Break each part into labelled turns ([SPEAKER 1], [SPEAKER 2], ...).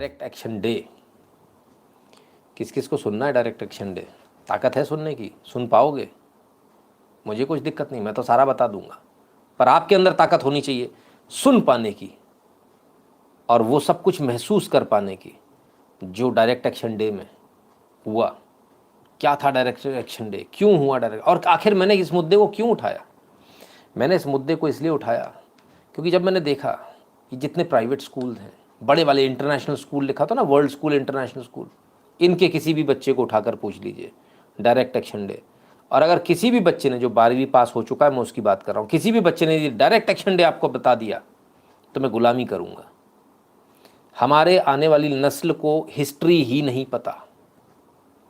[SPEAKER 1] Direct action day, किस किस को सुनना है डायरेक्ट एक्शन डे? ताकत है सुनने की? सुन पाओगे? मुझे कुछ दिक्कत नहीं, मैं तो सारा बता दूंगा, पर आपके अंदर ताकत होनी चाहिए सुन पाने की और वो सब कुछ महसूस कर पाने की जो डायरेक्ट एक्शन डे में हुआ। क्या था डायरेक्ट एक्शन डे, क्यों हुआ डायरेक्ट, और आखिर मैंने इस मुद्दे को क्यों उठाया? मैंने इस मुद्दे को इसलिए उठाया क्योंकि जब मैंने देखा कि जितने प्राइवेट स्कूल हैं, बड़े वाले इंटरनेशनल स्कूल लिखा था ना, वर्ल्ड स्कूल, इंटरनेशनल स्कूल, इनके किसी भी बच्चे को उठाकर पूछ लीजिए डायरेक्ट एक्शन डे, और अगर किसी भी बच्चे ने, जो 12वीं पास हो चुका है, मैं उसकी बात कर रहा हूँ, किसी भी बच्चे ने डायरेक्ट एक्शन डे आपको बता दिया तो मैं गुलामी करूँगा। हमारे आने वाली नस्ल को हिस्ट्री ही नहीं पता।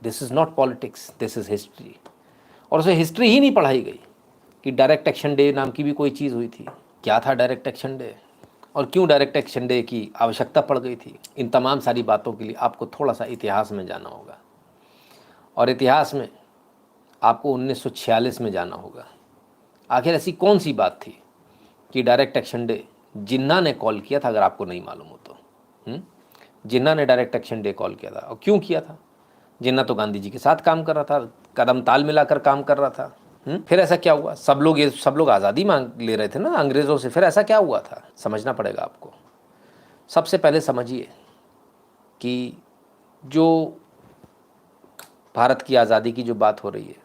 [SPEAKER 1] This is not politics, this is history. और उसे हिस्ट्री ही नहीं पढ़ाई गई कि डायरेक्ट एक्शन डे नाम की भी कोई चीज़ हुई थी। क्या था डायरेक्ट एक्शन डे और क्यों डायरेक्ट एक्शन डे की आवश्यकता पड़ गई थी? इन तमाम सारी बातों के लिए आपको थोड़ा सा इतिहास में जाना होगा, और इतिहास में आपको 1946 में जाना होगा। आखिर ऐसी कौन सी बात थी कि डायरेक्ट एक्शन डे जिन्ना ने कॉल किया था, अगर आपको नहीं मालूम हो तो? जिन्ना ने डायरेक्ट एक्शन डे कॉल किया था, और क्यों किया था? जिन्ना तो गांधी जी के साथ काम कर रहा था, कदम ताल मिलाकर काम कर रहा था। फिर ऐसा क्या हुआ? सब लोग आज़ादी मांग ले रहे थे ना अंग्रेज़ों से, फिर ऐसा क्या हुआ था? समझना पड़ेगा आपको। सबसे पहले समझिए कि जो भारत की आज़ादी की जो बात हो रही है,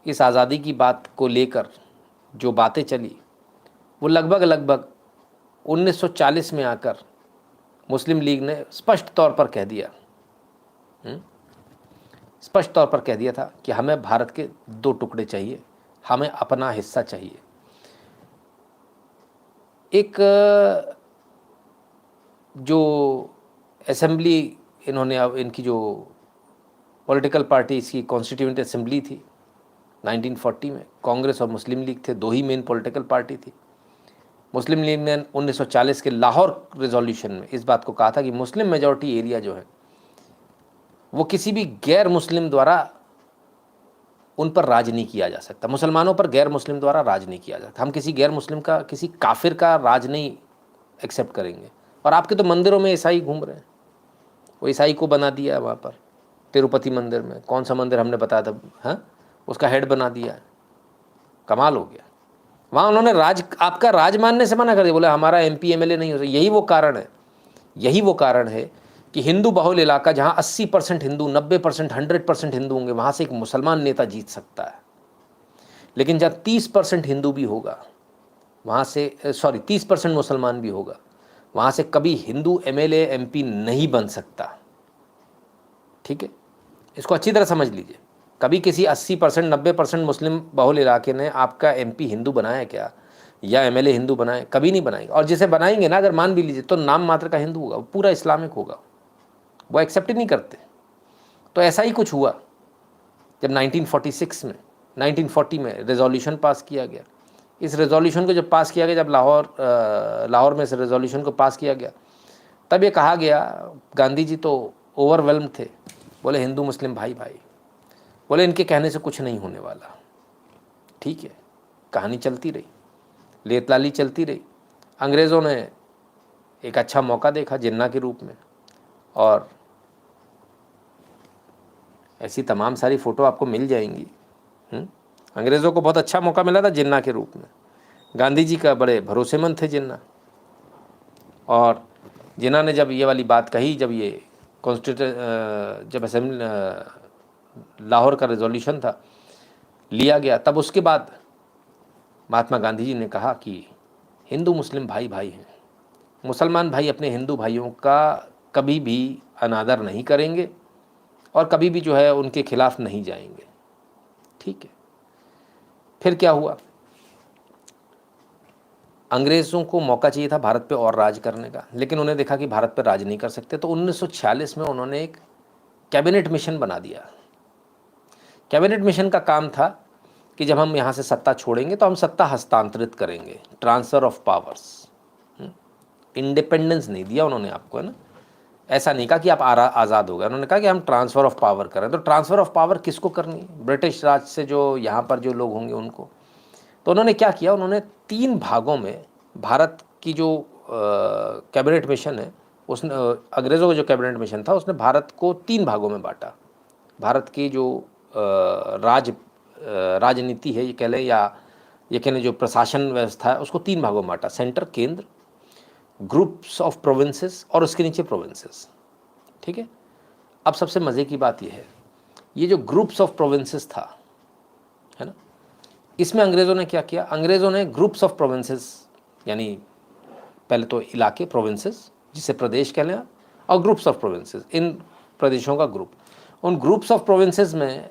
[SPEAKER 1] इस आज़ादी की बात को लेकर जो बातें चली, वो लगभग 1940 में आकर मुस्लिम लीग ने स्पष्ट तौर पर कह दिया, स्पष्ट तौर पर कह दिया था कि हमें भारत के 2 टुकड़े चाहिए, हमें अपना हिस्सा चाहिए। एक जो असेंबली इन्होंने, अब इनकी जो पॉलिटिकल पार्टी, इसकी कॉन्स्टिट्यूएंट असेंबली थी 1940 में, कांग्रेस और मुस्लिम लीग थे, 2 ही मेन पॉलिटिकल पार्टी थी। मुस्लिम लीग ने 1940 के लाहौर रिजोल्यूशन में इस बात को कहा था कि मुस्लिम मेजॉरिटी एरिया जो है वो किसी भी गैर मुस्लिम द्वारा उन पर राज नहीं किया जा सकता। मुसलमानों पर गैर मुस्लिम द्वारा राज नहीं किया जाता। हम किसी गैर मुस्लिम का, किसी काफिर का राज नहीं एक्सेप्ट करेंगे। और आपके तो मंदिरों में ईसाई घूम रहे हैं, वो ईसाई को बना दिया है वहाँ पर तिरुपति मंदिर में, कौन सा मंदिर हमने बताया था, हाँ, उसका हेड बना दिया है। कमाल हो गया। वहाँ उन्होंने राज, आपका राज मानने से मना कर दिया, बोले हमारा एमपी एमएलए नहीं हो सकता। यही वो कारण है, यही वो कारण है कि हिंदू बहुल इलाका, जहाँ 80% हिंदू, 90%, 100% हिंदू होंगे, वहाँ से एक मुसलमान नेता जीत सकता है। लेकिन जहाँ 30% हिंदू भी होगा, वहाँ से 30% मुसलमान भी होगा, वहाँ से कभी हिंदू एमएलए एमपी नहीं बन सकता। ठीक है, इसको अच्छी तरह समझ लीजिए। कभी किसी 80%, 90% मुस्लिम बहुल इलाके ने आपका एमपी हिंदू बनाया क्या, या एमएलए हिंदू बनाए? कभी नहीं बनाएंगे। और जिसे बनाएंगे ना, अगर मान भी लीजिए, तो नाम मात्र का हिंदू होगा, वो पूरा इस्लामिक होगा, वो एक्सेप्ट ही नहीं करते। तो ऐसा ही कुछ हुआ जब 1940 में रेजोल्यूशन पास किया गया। इस रेजोल्यूशन को जब पास किया गया, जब लाहौर में इस रेजोल्यूशन को पास किया गया, तब ये कहा गया, गांधी जी तो ओवरवेल्म थे, बोले हिंदू मुस्लिम भाई भाई, बोले इनके कहने से कुछ नहीं होने वाला। ठीक है, कहानी चलती रही, लेतलाली चलती रही। अंग्रेज़ों ने एक अच्छा मौका देखा जिन्ना के रूप में, और ऐसी तमाम सारी फ़ोटो आपको मिल जाएंगी। अंग्रेज़ों को बहुत अच्छा मौका मिला था जिन्ना के रूप में। गांधी जी का बड़े भरोसेमंद थे जिन्ना, और जिन्ना ने जब ये वाली बात कही, जब ये जब असेंबली लाहौर का रेजोल्यूशन था लिया गया, तब उसके बाद महात्मा गांधी जी ने कहा कि हिंदू मुस्लिम भाई भाई हैं, मुसलमान भाई अपने हिंदू भाइयों का कभी भी अनादर नहीं करेंगे और कभी भी जो है उनके खिलाफ नहीं जाएंगे। ठीक है, फिर क्या हुआ? अंग्रेज़ों को मौका चाहिए था भारत पे और राज करने का, लेकिन उन्हें देखा कि भारत पे राज नहीं कर सकते, तो 1946 में उन्होंने एक कैबिनेट मिशन बना दिया। कैबिनेट मिशन का काम था कि जब हम यहाँ से सत्ता छोड़ेंगे तो हम सत्ता हस्तांतरित करेंगे, ट्रांसफ़र ऑफ पावर्स। इंडिपेंडेंस नहीं दिया उन्होंने आपको, है ना, ऐसा नहीं कहा कि आप आज़ाद हो गए, उन्होंने कहा कि हम ट्रांसफ़र ऑफ पावर करें। तो ट्रांसफ़र ऑफ पावर किसको करनी है? ब्रिटिश राज से जो यहाँ पर जो लोग होंगे उनको। तो उन्होंने क्या किया, उन्होंने 3 भागों में भारत की जो कैबिनेट मिशन है उसने अंग्रेज़ों का जो कैबिनेट मिशन था उसने भारत को 3 भागों में बांटा। भारत की जो राजनीति है ये कह लें, या ये कह लें जो प्रशासन व्यवस्था है, उसको 3 भागों में बांटा, सेंटर, केंद्र, ग्रुप्स ऑफ प्रोविंसेस और उसके नीचे प्रोविंसेस। ठीक है। अब सबसे मज़े की बात यह है, ये जो ग्रुप्स ऑफ प्रोविंसेस था, है ना, इसमें अंग्रेज़ों ने क्या किया, अंग्रेज़ों ने ग्रुप्स ऑफ प्रोविंसेस, यानी पहले तो इलाके, प्रोविंसेस जिसे प्रदेश कह लें, और ग्रुप्स ऑफ प्रोविंसेस, इन प्रदेशों का ग्रुप। उन ग्रुप्स ऑफ प्रोविंसेस में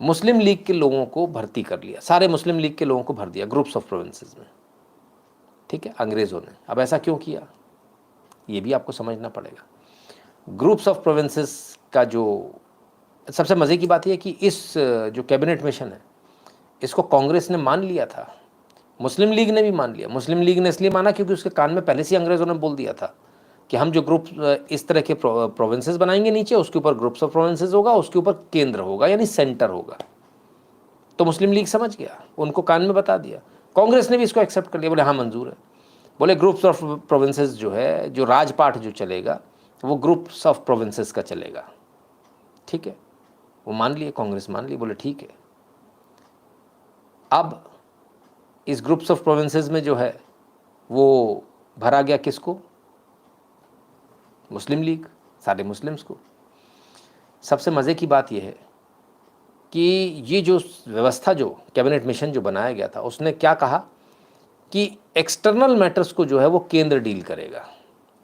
[SPEAKER 1] मुस्लिम लीग के लोगों को भर्ती कर लिया, सारे मुस्लिम लीग के लोगों को भर दिया ग्रुप्स ऑफ प्रोविंसेस में। ठीक है, अंग्रेज़ों ने। अब ऐसा क्यों किया, ये भी आपको समझना पड़ेगा। ग्रुप्स ऑफ प्रोविंसेस का जो सबसे मज़े की बात यह है कि इस जो कैबिनेट मिशन है, इसको कांग्रेस ने मान लिया था, मुस्लिम लीग ने भी मान लिया। मुस्लिम लीग ने इसलिए माना क्योंकि उसके कान में पहले से अंग्रेज़ों ने बोल दिया था कि हम जो ग्रुप इस तरह के प्रोविंसेस बनाएंगे नीचे, उसके ऊपर ग्रुप्स ऑफ प्रोविंसेस होगा, उसके ऊपर केंद्र होगा, यानी सेंटर होगा। तो मुस्लिम लीग समझ गया, उनको कान में बता दिया। कांग्रेस ने भी इसको एक्सेप्ट कर लिया, बोले हाँ मंजूर है। बोले ग्रुप्स ऑफ प्रोविंसेस जो है, जो राजपाट जो चलेगा, वो ग्रुप्स ऑफ प्रोविंसेस का चलेगा। ठीक है, वो मान लिए, कांग्रेस मान ली, बोले ठीक है। अब इस ग्रुप्स ऑफ प्रोविंसेस में जो है वो भरा गया किसको, मुस्लिम लीग, सारे मुस्लिम्स को। सबसे मज़े की बात यह है कि ये जो व्यवस्था, जो कैबिनेट मिशन जो बनाया गया था, उसने क्या कहा कि एक्सटर्नल मैटर्स को जो है वो केंद्र डील करेगा।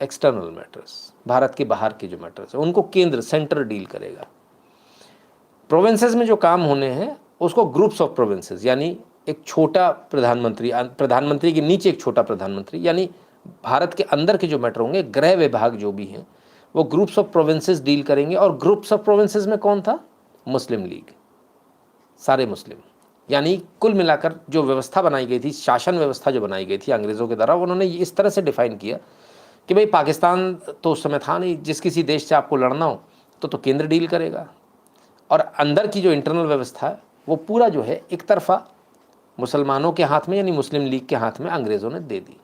[SPEAKER 1] एक्सटर्नल मैटर्स, भारत के बाहर के जो मैटर्स है, उनको केंद्र, सेंटर डील करेगा। प्रोविंसेस में जो काम होने हैं उसको ग्रुप्स ऑफ प्रोविंसेस, यानी एक छोटा प्रधानमंत्री, प्रधानमंत्री के नीचे एक छोटा प्रधानमंत्री, यानी भारत के अंदर के जो मैटर होंगे, गृह विभाग जो भी हैं, वो ग्रुप्स ऑफ प्रोविंसेस डील करेंगे। और ग्रुप्स ऑफ प्रोविंसेस में कौन था, मुस्लिम लीग, सारे मुस्लिम। यानी कुल मिलाकर जो व्यवस्था बनाई गई थी, शासन व्यवस्था जो बनाई गई थी अंग्रेज़ों के द्वारा, उन्होंने इस तरह से डिफाइन किया कि भाई पाकिस्तान तो उस समय था नहीं, जिस किसी देश से आपको लड़ना हो तो केंद्र डील करेगा। और अंदर की जो इंटरनल व्यवस्था है वो पूरा जो है एक तरफा मुसलमानों के हाथ में, यानी मुस्लिम लीग के हाथ में अंग्रेज़ों ने दे दी।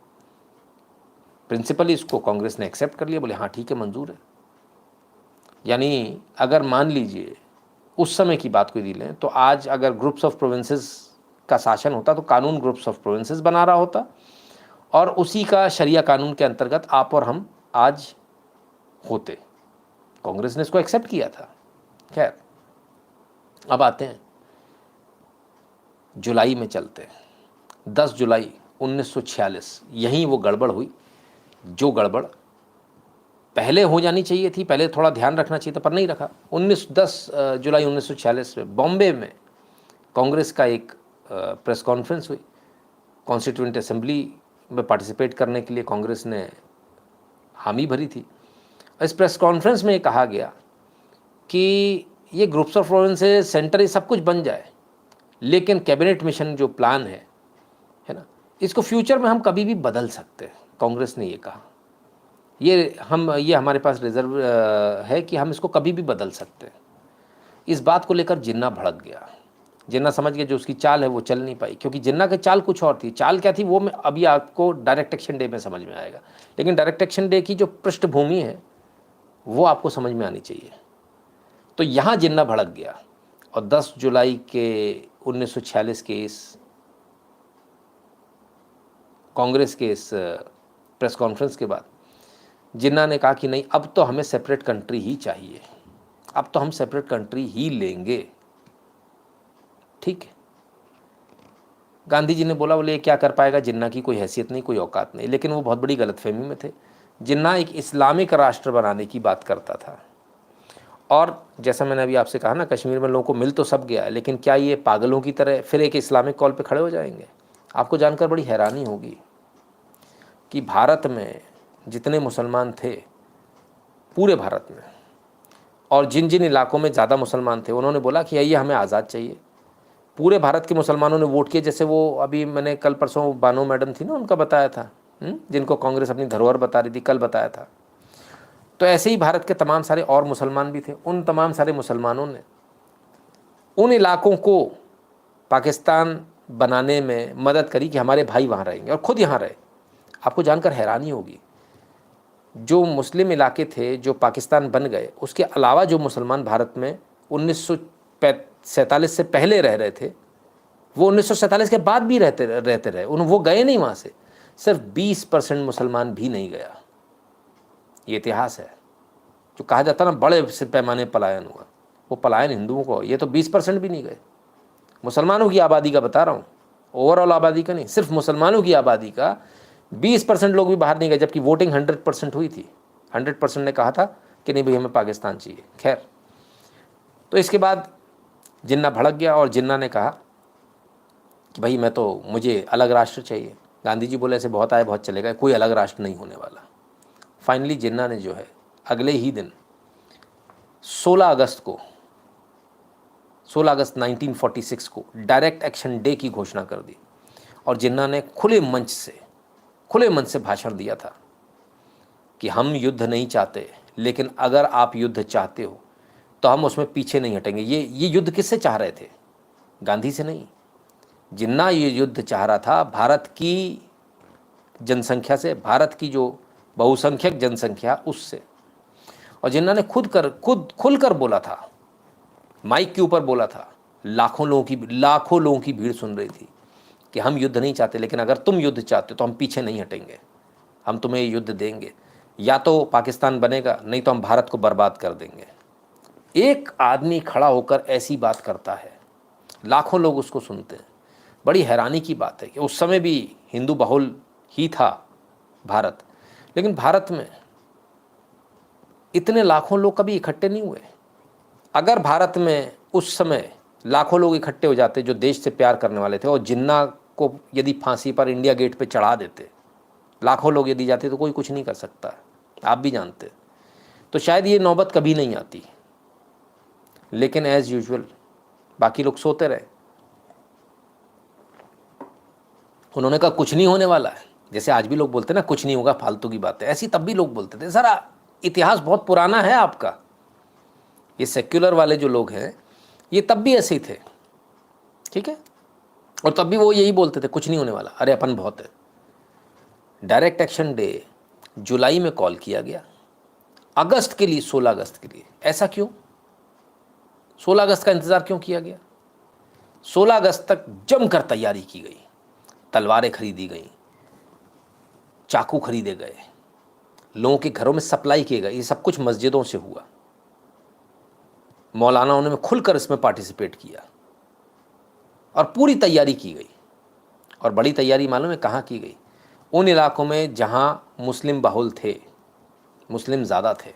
[SPEAKER 1] प्रिंसिपली इसको कांग्रेस ने एक्सेप्ट कर लिया, बोले हाँ ठीक है मंजूर है। यानी अगर मान लीजिए उस समय की बात को दी लें, तो आज अगर ग्रुप्स ऑफ प्रोविंसेस का शासन होता तो कानून ग्रुप्स ऑफ प्रोविंसेस बना रहा होता, और उसी का शरिया कानून के अंतर्गत आप और हम आज होते। कांग्रेस ने इसको एक्सेप्ट किया था। खैर, अब आते हैं जुलाई में, चलते हैं 10 जुलाई 1946। यहीं वो गड़बड़ हुई जो गड़बड़ पहले हो जानी चाहिए थी, पहले थोड़ा ध्यान रखना चाहिए था, पर नहीं रखा। 10 जुलाई 1946 में बॉम्बे में कांग्रेस का एक प्रेस कॉन्फ्रेंस हुई। कॉन्स्टिट्यूएंट असेंबली में पार्टिसिपेट करने के लिए कांग्रेस ने हामी भरी थी। इस प्रेस कॉन्फ्रेंस में कहा गया कि ये ग्रुप्स ऑफ प्रोविंसेस, सेंटर, ये सब कुछ बन जाए, लेकिन कैबिनेट मिशन जो प्लान है ना, इसको फ्यूचर में हम कभी भी बदल सकते हैं। कांग्रेस ने ये कहा, ये हमारे पास रिजर्व है कि हम इसको कभी भी बदल सकते हैं। इस बात को लेकर जिन्ना भड़क गया। जिन्ना समझ गया जो उसकी चाल है वो चल नहीं पाई, क्योंकि जिन्ना की चाल कुछ और थी। चाल क्या थी वो मैं अभी आपको डायरेक्ट एक्शन डे में समझ में आएगा, लेकिन डायरेक्ट एक्शन डे की जो पृष्ठभूमि है वो आपको समझ में आनी चाहिए। तो यहाँ जिन्ना भड़क गया, और 10 जुलाई के 1946 के इस कांग्रेस के इस प्रेस कॉन्फ्रेंस के बाद जिन्ना ने कहा कि नहीं, अब तो हमें सेपरेट कंट्री ही चाहिए, अब तो हम सेपरेट कंट्री ही लेंगे। ठीक है, गांधी जी ने बोला, बोले क्या कर पाएगा, जिन्ना की कोई हैसियत नहीं, कोई औकात नहीं। लेकिन वो बहुत बड़ी गलतफहमी में थे। जिन्ना एक इस्लामिक राष्ट्र बनाने की बात करता था, और जैसा मैंने अभी आपसे कहा ना, कश्मीर में लोगों को मिल तो सब गया है, लेकिन क्या ये पागलों की तरह फिर एक इस्लामिक कॉल पे खड़े हो जाएंगे? आपको जानकर बड़ी हैरानी होगी कि भारत में जितने मुसलमान थे, पूरे भारत में, और जिन जिन इलाकों में ज़्यादा मुसलमान थे, उन्होंने बोला कि आइए हमें आज़ाद चाहिए। पूरे भारत के मुसलमानों ने वोट किया। जैसे वो अभी मैंने कल परसों बानो मैडम थी ना, उनका बताया था, जिनको कांग्रेस अपनी धरोहर बता रही थी, कल बताया था। तो ऐसे ही भारत के तमाम सारे और मुसलमान भी थे। उन तमाम सारे मुसलमानों ने उन इलाकों को पाकिस्तान बनाने में मदद करी कि हमारे भाई वहाँ रहेंगे, और ख़ुद यहाँ रहे। आपको जानकर हैरानी होगी, जो मुस्लिम इलाके थे जो पाकिस्तान बन गए, उसके अलावा जो मुसलमान भारत में 1947 से पहले रह रहे थे, वो 1947 के बाद भी रहते रहे, वो गए नहीं वहाँ से। सिर्फ 20% मुसलमान भी नहीं गया। ये इतिहास है। जो कहा जाता ना बड़े से पैमाने पलायन हुआ, वो पलायन हिंदुओं को, ये तो 20% भी नहीं गए। मुसलमानों की आबादी का बता रहा हूँ, ओवरऑल आबादी का नहीं, सिर्फ मुसलमानों की आबादी का 20% लोग भी बाहर नहीं गए, जबकि वोटिंग 100% हुई थी। 100% ने कहा था कि नहीं भाई हमें पाकिस्तान चाहिए। खैर, तो इसके बाद जिन्ना भड़क गया और जिन्ना ने कहा कि भाई मुझे अलग राष्ट्र चाहिए। गांधी जी बोले ऐसे बहुत आए बहुत चले गए, कोई अलग राष्ट्र नहीं होने वाला। फाइनली जिन्ना ने जो है अगले ही दिन 16 अगस्त 1946 को डायरेक्ट एक्शन डे की घोषणा कर दी। और जिन्ना ने खुले मंच से भाषण दिया था कि हम युद्ध नहीं चाहते, लेकिन अगर आप युद्ध चाहते हो तो हम उसमें पीछे नहीं हटेंगे। ये युद्ध किससे चाह रहे थे? गांधी से नहीं। जिन्ना ये युद्ध चाह रहा था भारत की जनसंख्या से, भारत की जो बहुसंख्यक जनसंख्या उससे। और जिन्ना ने खुद खुलकर बोला था, माइक के ऊपर बोला था, लाखों लोगों की भीड़ सुन रही थी कि हम युद्ध नहीं चाहते, लेकिन अगर तुम युद्ध चाहते हो तो हम पीछे नहीं हटेंगे, हम तुम्हें युद्ध देंगे, या तो पाकिस्तान बनेगा नहीं तो हम भारत को बर्बाद कर देंगे। एक आदमी खड़ा होकर ऐसी बात करता है, लाखों लोग उसको सुनते हैं। बड़ी हैरानी की बात है कि उस समय भी हिंदू बहुल ही था भारत, लेकिन भारत में इतने लाखों लोग कभी इकट्ठे नहीं हुए। अगर भारत में उस समय लाखों लोग इकट्ठे हो जाते जो देश से प्यार करने वाले थे, और जिन्ना को यदि फांसी पर इंडिया गेट पे चढ़ा देते, लाखों लोग यदि जाते, तो कोई कुछ नहीं कर सकता, आप भी जानते। तो शायद ये नौबत कभी नहीं आती। लेकिन एज यूजुअल बाकी लोग सोते रहे। उन्होंने कहा कुछ नहीं होने वाला है, जैसे आज भी लोग बोलते हैं ना कुछ नहीं होगा, फालतू की बात है, ऐसी तब भी लोग बोलते थे। जरा इतिहास बहुत पुराना है आपका। ये सेक्युलर वाले जो लोग हैं ये तब भी ऐसे ही थे, ठीक है, और तब भी वो यही बोलते थे कुछ नहीं होने वाला, अरे अपन बहुत है। डायरेक्ट एक्शन डे जुलाई में कॉल किया गया, अगस्त के लिए, 16 अगस्त के लिए। ऐसा क्यों? 16 अगस्त का इंतजार क्यों किया गया? 16 अगस्त तक जमकर तैयारी की गई, तलवारें खरीदी गई, चाकू खरीदे गए, लोगों के घरों में सप्लाई किए गए। ये सब कुछ मस्जिदों से हुआ। मौलानाओं ने खुलकर इसमें पार्टिसिपेट किया और पूरी तैयारी की गई। और बड़ी तैयारी मालूम है कहाँ की गई? उन इलाकों में जहाँ मुस्लिम बहुल थे, मुस्लिम ज़्यादा थे।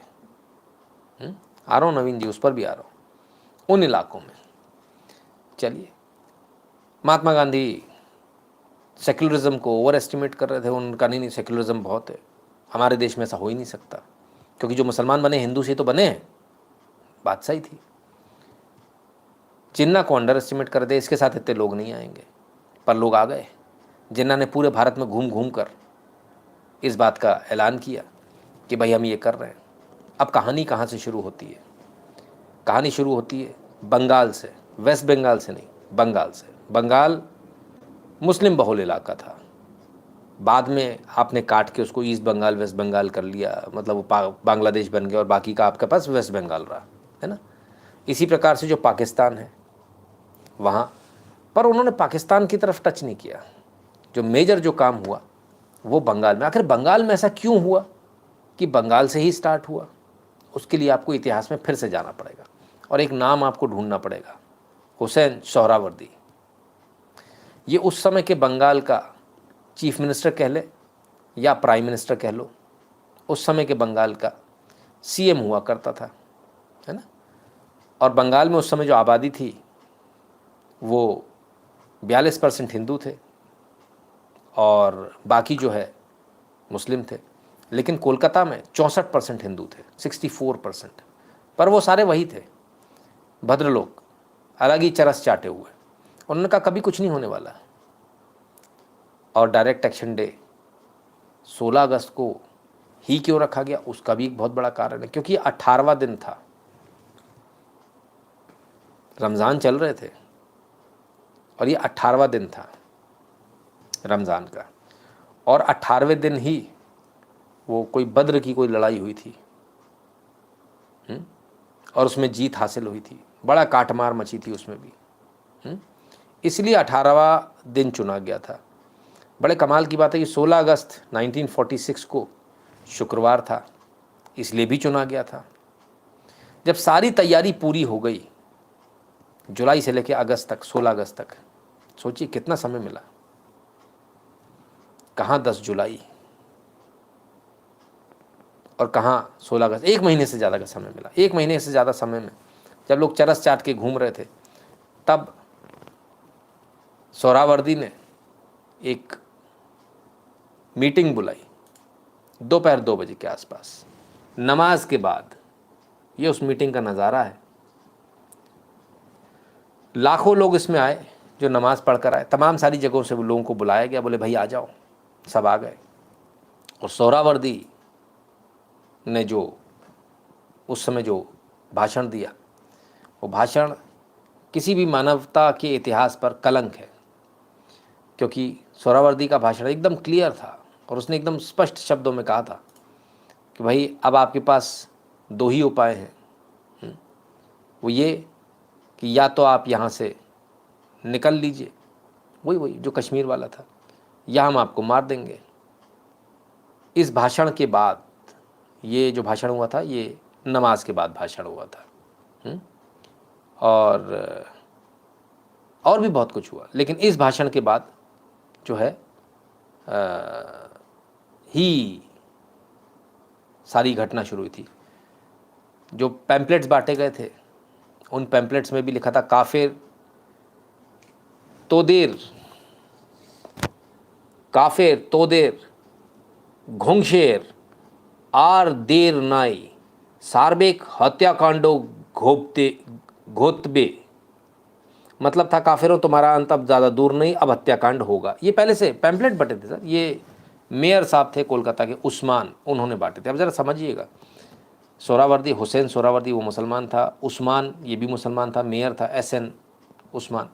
[SPEAKER 1] आ रहा हूँ नवीन जी, उस पर भी आ रहा हूँ। उन इलाकों में चलिए, महात्मा गांधी सेक्युलरिज्म को ओवर एस्टिमेट कर रहे थे। उनका नहीं सेक्युलरिज्म बहुत है, हमारे देश में ऐसा हो ही नहीं सकता, क्योंकि जो मुसलमान बने हिंदू से तो बने हैं। बात सही थी। जिन्ना को अंडर एस्टिमेट कर दे, इसके साथ इतने लोग नहीं आएंगे, पर लोग आ गए। जिन्ना ने पूरे भारत में घूम घूम कर इस बात का ऐलान किया कि भाई हम ये कर रहे हैं। अब कहानी कहाँ से शुरू होती है? कहानी शुरू होती है बंगाल से, वेस्ट बंगाल से नहीं, बंगाल से। बंगाल मुस्लिम बहुल इलाका था, बाद में आपने काट के उसको ईस्ट बंगाल वेस्ट बंगाल कर लिया, मतलब वो बांग्लादेश बन गया और बाकी का आपके पास वेस्ट बंगाल रहा, है ना। इसी प्रकार से जो पाकिस्तान है वहाँ पर उन्होंने पाकिस्तान की तरफ टच नहीं किया। जो मेजर जो काम हुआ वो बंगाल में। आखिर बंगाल में ऐसा क्यों हुआ कि बंगाल से ही स्टार्ट हुआ? उसके लिए आपको इतिहास में फिर से जाना पड़ेगा और एक नाम आपको ढूंढना पड़ेगा, हुसैन सोहरावर्दी। ये उस समय के बंगाल का चीफ मिनिस्टर कह ले या प्राइम मिनिस्टर कह लो, उस समय के बंगाल का सीएम हुआ करता था, है ना। और बंगाल में उस समय जो आबादी थी वो 42% हिंदू थे और बाकी जो है मुस्लिम थे। लेकिन कोलकाता में 64% हिंदू थे, 64%। पर वो सारे वही थे, भद्रलोक, अलग ही चरस चाटे हुए। उन्होंने कहा कभी कुछ नहीं होने वाला। और डायरेक्ट एक्शन डे 16 अगस्त को ही क्यों रखा गया, उसका भी एक बहुत बड़ा कारण है, क्योंकि 18वां दिन था, रमज़ान चल रहे थे और ये 18वां दिन था रमज़ान का। और 18वें दिन ही वो कोई बद्र की कोई लड़ाई हुई थी और उसमें जीत हासिल हुई थी, बड़ा काटमार मची थी उसमें भी। इसलिए 18वां दिन चुना गया था। बड़े कमाल की बात है कि 16 अगस्त 1946 को शुक्रवार था, इसलिए भी चुना गया था। जब सारी तैयारी पूरी हो गई, जुलाई से लेकर अगस्त तक, 16 अगस्त तक, सोचिए कितना समय मिला। कहाँ 10 जुलाई और कहाँ 16 अगस्त, 1 महीने से ज़्यादा का समय मिला। 1 महीने से ज़्यादा समय में जब लोग चरस चाट के घूम रहे थे, तब सोहरावर्दी ने एक मीटिंग बुलाई दोपहर 2 बजे के आसपास, नमाज के बाद। ये उस मीटिंग का नज़ारा है। लाखों लोग इसमें आए जो नमाज पढ़कर आए। तमाम सारी जगहों से वो लोगों को बुलाया गया, बोले भाई आ जाओ। सब आ गए। और सोहरावर्दी ने जो उस समय जो भाषण दिया, वो भाषण किसी भी मानवता के इतिहास पर कलंक है, क्योंकि सोहरावर्दी का भाषण एकदम क्लियर था और उसने एकदम स्पष्ट शब्दों में कहा था कि भाई अब आपके पास 2 ही उपाय हैं। वो ये कि या तो आप यहाँ से निकल लीजिए, वही जो कश्मीर वाला था, या हम आपको मार देंगे। इस भाषण के बाद, ये जो भाषण हुआ था ये नमाज के बाद भाषण हुआ था। और भी बहुत कुछ हुआ, लेकिन इस भाषण के बाद जो है ही सारी घटना शुरू हुई थी। जो पैम्पलेट्स बांटे गए थे, उन पैम्पलेट्स में भी लिखा था काफिर तोदेर घोंगशेर आर देर नाई सार्बेक हत्याकांडो घोतबे। मतलब था काफिरों तुम्हारा अंत अब ज़्यादा दूर नहीं, अब हत्याकांड होगा। ये पहले से पैम्पलेट बटे थे सर। ये मेयर साहब थे कोलकाता के, उस्मान, उन्होंने बांटे थे। अब ज़रा समझिएगा, सोहरावर्दी, हुसैन सोहरावर्दी वो मुसलमान था, उस्मान ये भी मुसलमान था, मेयर था SN उस्मान,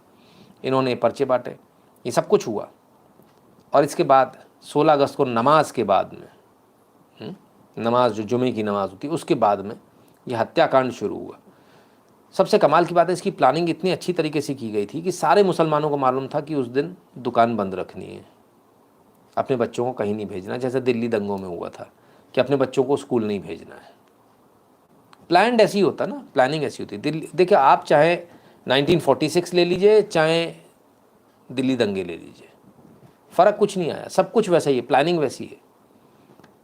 [SPEAKER 1] इन्होंने पर्चे बांटे। ये सब कुछ हुआ। और इसके बाद 16 अगस्त को नमाज के बाद में, नमाज जो जुमे की नमाज होती है उसके बाद में ये हत्याकांड शुरू हुआ। सबसे कमाल की बात है, इसकी प्लानिंग इतनी अच्छी तरीके से की गई थी कि सारे मुसलमानों को मालूम था कि उस दिन दुकान बंद रखनी है, अपने बच्चों को कहीं नहीं भेजना। जैसे दिल्ली दंगों में हुआ था कि अपने बच्चों को स्कूल नहीं भेजना है। प्लान्ड ऐसी होता ना, प्लानिंग ऐसी होती। दिल्ली देखिए, आप चाहे 1946 ले लीजिए, चाहे दिल्ली दंगे ले लीजिए, फ़र्क कुछ नहीं आया, सब कुछ वैसा ही है, प्लानिंग वैसी है।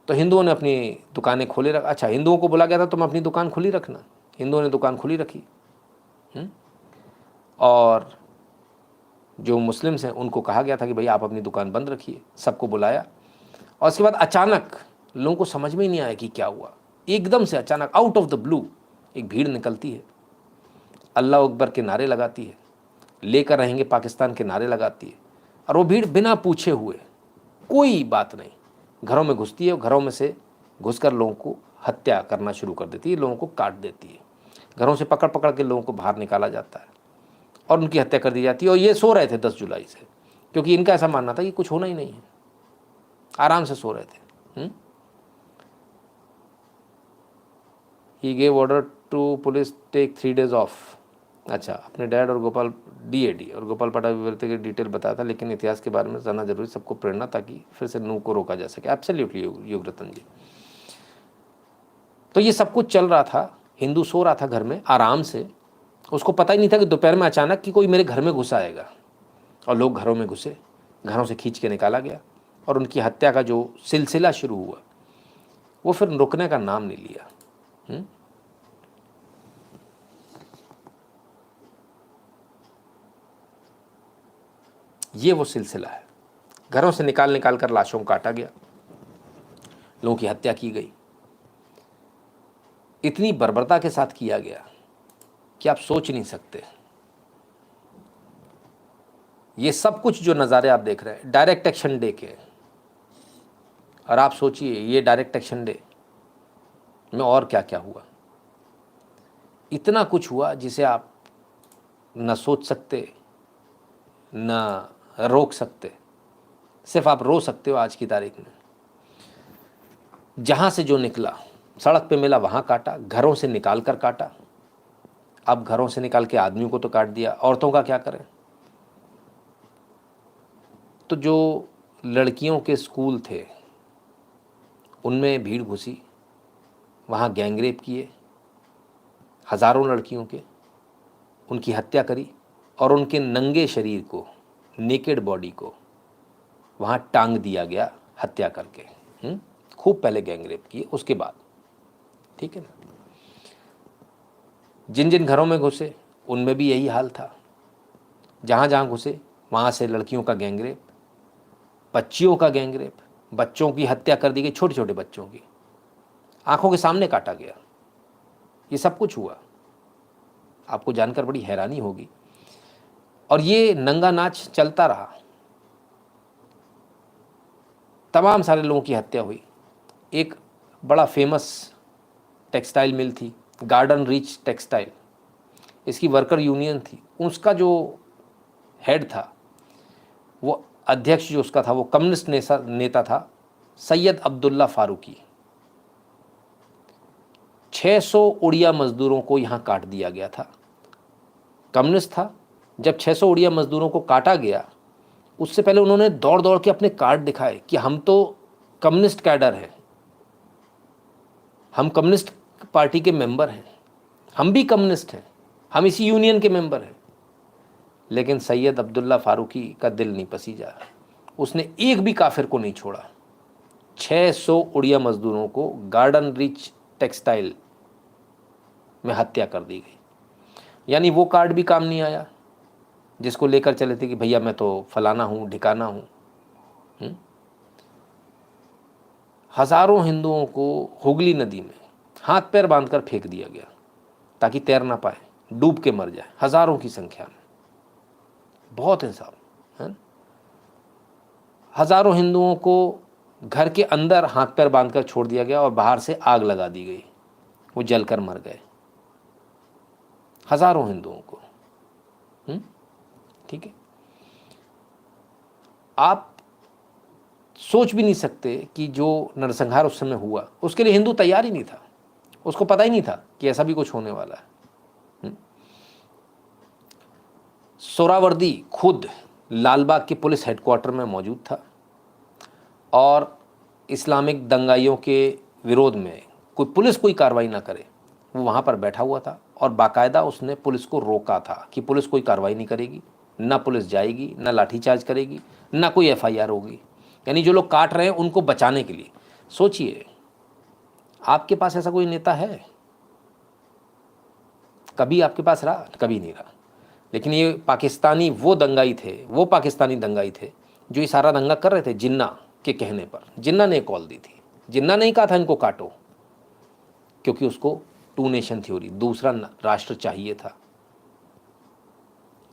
[SPEAKER 1] तो हिंदुओं ने अपनी दुकानें खोले रख, अच्छा हिंदुओं को बोला गया था तुम अपनी दुकान खुली रखना, हिंदुओं ने दुकान खुली रखी। और जो मुस्लिम्स हैं उनको कहा गया था कि भाई आप अपनी दुकान बंद रखिए, सबको बुलाया। और उसके बाद अचानक लोगों को समझ में ही नहीं आया कि क्या हुआ। एकदम से अचानक आउट ऑफ द ब्लू एक भीड़ निकलती है, अल्लाह अकबर के नारे लगाती है, लेकर रहेंगे पाकिस्तान के नारे लगाती है। और वो भीड़ बिना पूछे हुए, कोई बात नहीं, घरों में घुसती है और घरों में से घुसकर लोगों को हत्या करना शुरू कर देती है, लोगों को काट देती है। घरों से पकड़ पकड़ के लोगों को बाहर निकाला जाता है और उनकी हत्या कर दी जाती है। और ये सो रहे थे 10 जुलाई से, क्योंकि इनका ऐसा मानना था कि कुछ होना ही नहीं है, आराम से सो रहे थे। He gave order to police take 3 days off. अच्छा, अपने डैड और गोपाल DAD और गोपाल पटाभिवर्ते की डिटेल बताया था, लेकिन इतिहास के बारे में जानना जरूरी, सबको प्रेरणा, ताकि फिर से नू को रोका जा सके। एब्सोल्युटली युगरतन जी। तो ये सब कुछ चल रहा था, हिंदू सो रहा था घर में आराम से, उसको पता ही नहीं था कि दोपहर में अचानक कि कोई मेरे घर में घुस आएगा। और लोग घरों में घुसे, घरों से खींच के निकाला गया और उनकी हत्या का जो सिलसिला शुरू हुआ वो फिर रुकने का नाम नहीं लिया। ये वो सिलसिला है। घरों से निकाल कर लाशों को काटा गया, लोगों की हत्या की गई, इतनी बर्बरता के साथ किया गया कि आप सोच नहीं सकते। ये सब कुछ जो नज़ारे आप देख रहे हैं डायरेक्ट एक्शन डे के, और आप सोचिए ये डायरेक्ट एक्शन डे में और क्या क्या हुआ। इतना कुछ हुआ जिसे आप न सोच सकते न रोक सकते, सिर्फ आप रो सकते हो आज की तारीख में। जहाँ से जो निकला, सड़क पे मिला वहाँ काटा, घरों से निकाल कर काटा। अब घरों से निकाल के आदमियों को तो काट दिया, औरतों का क्या करें। तो जो लड़कियों के स्कूल थे उनमें भीड़ घुसी, वहाँ गैंगरेप किए हज़ारों लड़कियों के, उनकी हत्या करी और उनके नंगे शरीर को, नेकेड बॉडी को वहाँ टांग दिया गया हत्या करके। खूब पहले गैंगरेप किए उसके बाद, ठीक है ना। जिन जिन घरों में घुसे उनमें भी यही हाल था, जहाँ जहाँ घुसे वहाँ से लड़कियों का गैंगरेप, बच्चियों का गैंगरेप, बच्चों की हत्या कर दी गई, छोटे छोटे बच्चों की आंखों के सामने काटा गया। ये सब कुछ हुआ, आपको जानकर बड़ी हैरानी होगी। और ये नंगा नाच चलता रहा, तमाम सारे लोगों की हत्या हुई। एक बड़ा फेमस टेक्सटाइल मिल थी, गार्डन रीच टेक्सटाइल, इसकी वर्कर यूनियन थी, उसका जो हेड था, वो अध्यक्ष जो उसका था, वो कम्युनिस्ट नेता था सैयद अब्दुल्ला फारूकी। 600 उड़िया मजदूरों को यहाँ काट दिया गया था। कम्युनिस्ट था, जब 600 उड़िया मजदूरों को काटा गया, उससे पहले उन्होंने दौड़ दौड़ के अपने कार्ड दिखाए कि हम तो कम्युनिस्ट कैडर हैं, हम कम्युनिस्ट पार्टी के मेंबर हैं, हम भी कम्युनिस्ट हैं, हम इसी यूनियन के मेंबर हैं। लेकिन सैयद अब्दुल्ला फारूकी का दिल नहीं पसीजा, उसने एक भी काफिर को नहीं छोड़ा। 600 उड़िया मजदूरों को गार्डन रिच टेक्सटाइल में हत्या कर दी गई। यानी वो कार्ड भी काम नहीं आया जिसको लेकर चले थे कि भैया मैं तो फलाना हूँ ढिकाना हूँ। हजारों हिंदुओं को हुगली नदी में हाथ पैर बांधकर फेंक दिया गया ताकि तैर ना पाए, डूब के मर जाए, हजारों की संख्या में। बहुत इंसाफ है। हजारों हिंदुओं को घर के अंदर हाथ पैर बांधकर छोड़ दिया गया और बाहर से आग लगा दी गई, वो जलकर मर गए, हजारों हिंदुओं को। ठीक है, आप सोच भी नहीं सकते कि जो नरसंहार उस समय हुआ उसके लिए हिंदू तैयार ही नहीं था, उसको पता ही नहीं था कि ऐसा भी कुछ होने वाला है। सोहरावर्दी खुद लालबाग के पुलिस हेडक्वार्टर में मौजूद था और इस्लामिक दंगाइयों के विरोध में कोई कार्रवाई ना करे, वो वहाँ पर बैठा हुआ था और बाकायदा उसने पुलिस को रोका था कि पुलिस कोई कार्रवाई नहीं करेगी, ना पुलिस जाएगी, ना लाठीचार्ज करेगी, ना कोई एफआईआर होगी। यानी जो लोग काट रहे हैं उनको बचाने के लिए। सोचिए, आपके पास ऐसा कोई नेता है? कभी आपके पास रहा? कभी नहीं रहा। लेकिन ये पाकिस्तानी वो पाकिस्तानी दंगाई थे जो ये सारा दंगा कर रहे थे जिन्ना के कहने पर। जिन्ना ने कॉल दी थी, जिन्ना ने कहा था इनको काटो, क्योंकि उसको टू नेशन थ्योरी, दूसरा राष्ट्र चाहिए था।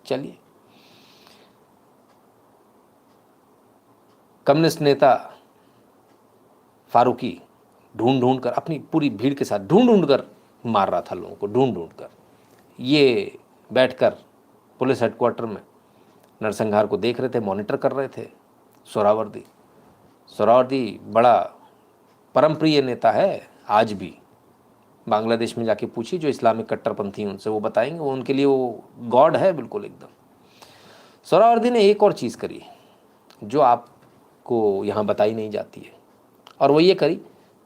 [SPEAKER 1] चलिए, कम्युनिस्ट नेता फारूकी ढूंढ कर अपनी पूरी भीड़ के साथ ढूंढ कर मार रहा था लोगों को, ढूंढ कर। ये बैठकर पुलिस हेडक्वार्टर में नरसंहार को देख रहे थे, मॉनिटर कर रहे थे। सोहरावर्दी बड़ा परम प्रिय नेता है आज भी। बांग्लादेश में जाके पूछिए जो इस्लामिक कट्टरपंथी उनसे, वो बताएंगे, वो उनके लिए वो गॉड है बिल्कुल एकदम। सोहरावर्दी ने एक और चीज़ करी जो आपको यहाँ बताई नहीं जाती है, और वो ये करी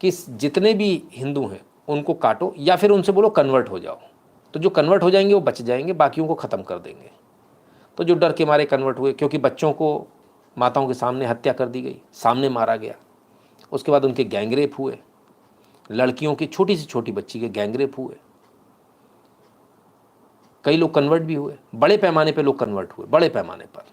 [SPEAKER 1] कि जितने भी हिंदू हैं उनको काटो या फिर उनसे बोलो कन्वर्ट हो जाओ। तो जो कन्वर्ट हो जाएंगे वो बच जाएंगे, बाकियों को ख़त्म कर देंगे। तो जो डर के मारे कन्वर्ट हुए, क्योंकि बच्चों को माताओं के सामने हत्या कर दी गई, सामने मारा गया। उसके बाद उनके गैंगरेप हुए, लड़कियों की छोटी से छोटी बच्ची के गैंगरेप हुए। कई लोग कन्वर्ट भी हुए, बड़े पैमाने पे लोग कन्वर्ट हुए, बड़े पैमाने पर।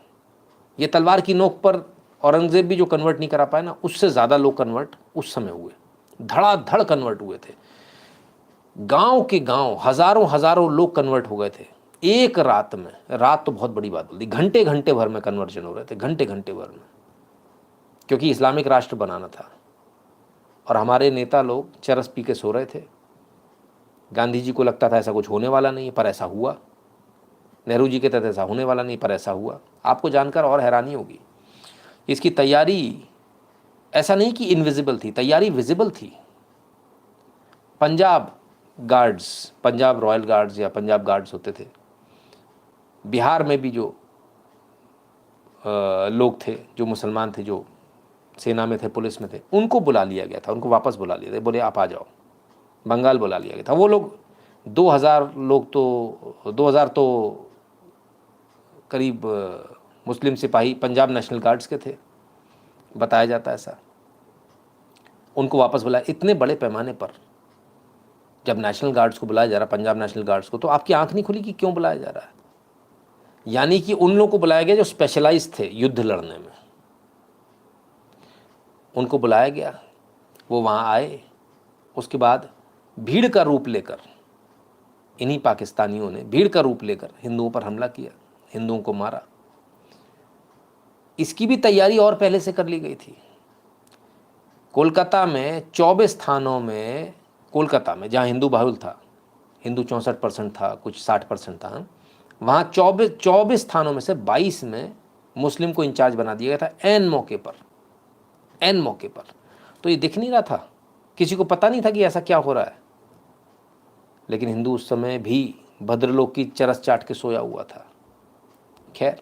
[SPEAKER 1] ये तलवार की नोक पर औरंगजेब भी जो कन्वर्ट नहीं करा पाया ना, उससे ज़्यादा लोग कन्वर्ट उस समय हुए, धड़ाधड़ कन्वर्ट हुए थे। गांव के गांव हजारों लोग कन्वर्ट हो गए थे एक रात में। रात तो बहुत बड़ी बात बोल दी, घंटे घंटे भर में कन्वर्जन हो रहे थे, घंटे घंटे भर में, क्योंकि इस्लामिक राष्ट्र बनाना था। और हमारे नेता लोग चरस पी के सो रहे थे। गांधी जी को लगता था ऐसा कुछ होने वाला नहीं, पर ऐसा हुआ। नेहरू जी के तहत ऐसा होने वाला नहीं, पर ऐसा हुआ। आपको जानकर और हैरानी होगी, इसकी तैयारी ऐसा नहीं कि इनविजिबल थी, तैयारी विजिबल थी। Punjab guards, Punjab royal guards या पंजाब गार्ड्स होते थे, बिहार में भी जो लोग थे, जो मुसलमान थे, जो सेना में थे, पुलिस में थे, उनको बुला लिया गया था, उनको वापस बुला लिया था, बोले आप आ जाओ। बंगाल बुला लिया गया था। वो लोग 2000 लोग, तो 2000 तो करीब मुस्लिम सिपाही पंजाब नेशनल गार्ड्स के थे, बताया जाता है ऐसा। उनको वापस बुलाया इतने बड़े पैमाने पर। जब नेशनल गार्ड्स को बुलाया जा रहा, पंजाब नेशनल गार्ड्स को, तो आपकी आंख नहीं खुली कि क्यों बुलाया जा रहा है। यानी कि उन लोगों को बुलाया गया जो स्पेशलाइज थे युद्ध लड़ने में, उनको बुलाया गया, वो वहाँ आए। उसके बाद भीड़ का रूप लेकर, इन्हीं पाकिस्तानियों ने भीड़ का रूप लेकर हिंदुओं पर हमला किया, हिंदुओं को मारा। इसकी भी तैयारी और पहले से कर ली गई थी। कोलकाता में 24 थानों में, कोलकाता में जहाँ हिंदू बाहुल था, हिंदू 64% था, कुछ 60% था, वहाँ 24 थानों में से 22 में मुस्लिम को इंचार्ज बना दिया गया था, एन मौके पर, एन मौके पर। तो ये दिख नहीं रहा था, किसी को पता नहीं था कि ऐसा क्या हो रहा है। लेकिन हिंदू उस समय भी भद्रलोक की चरस चाट के सोया हुआ था। खैर,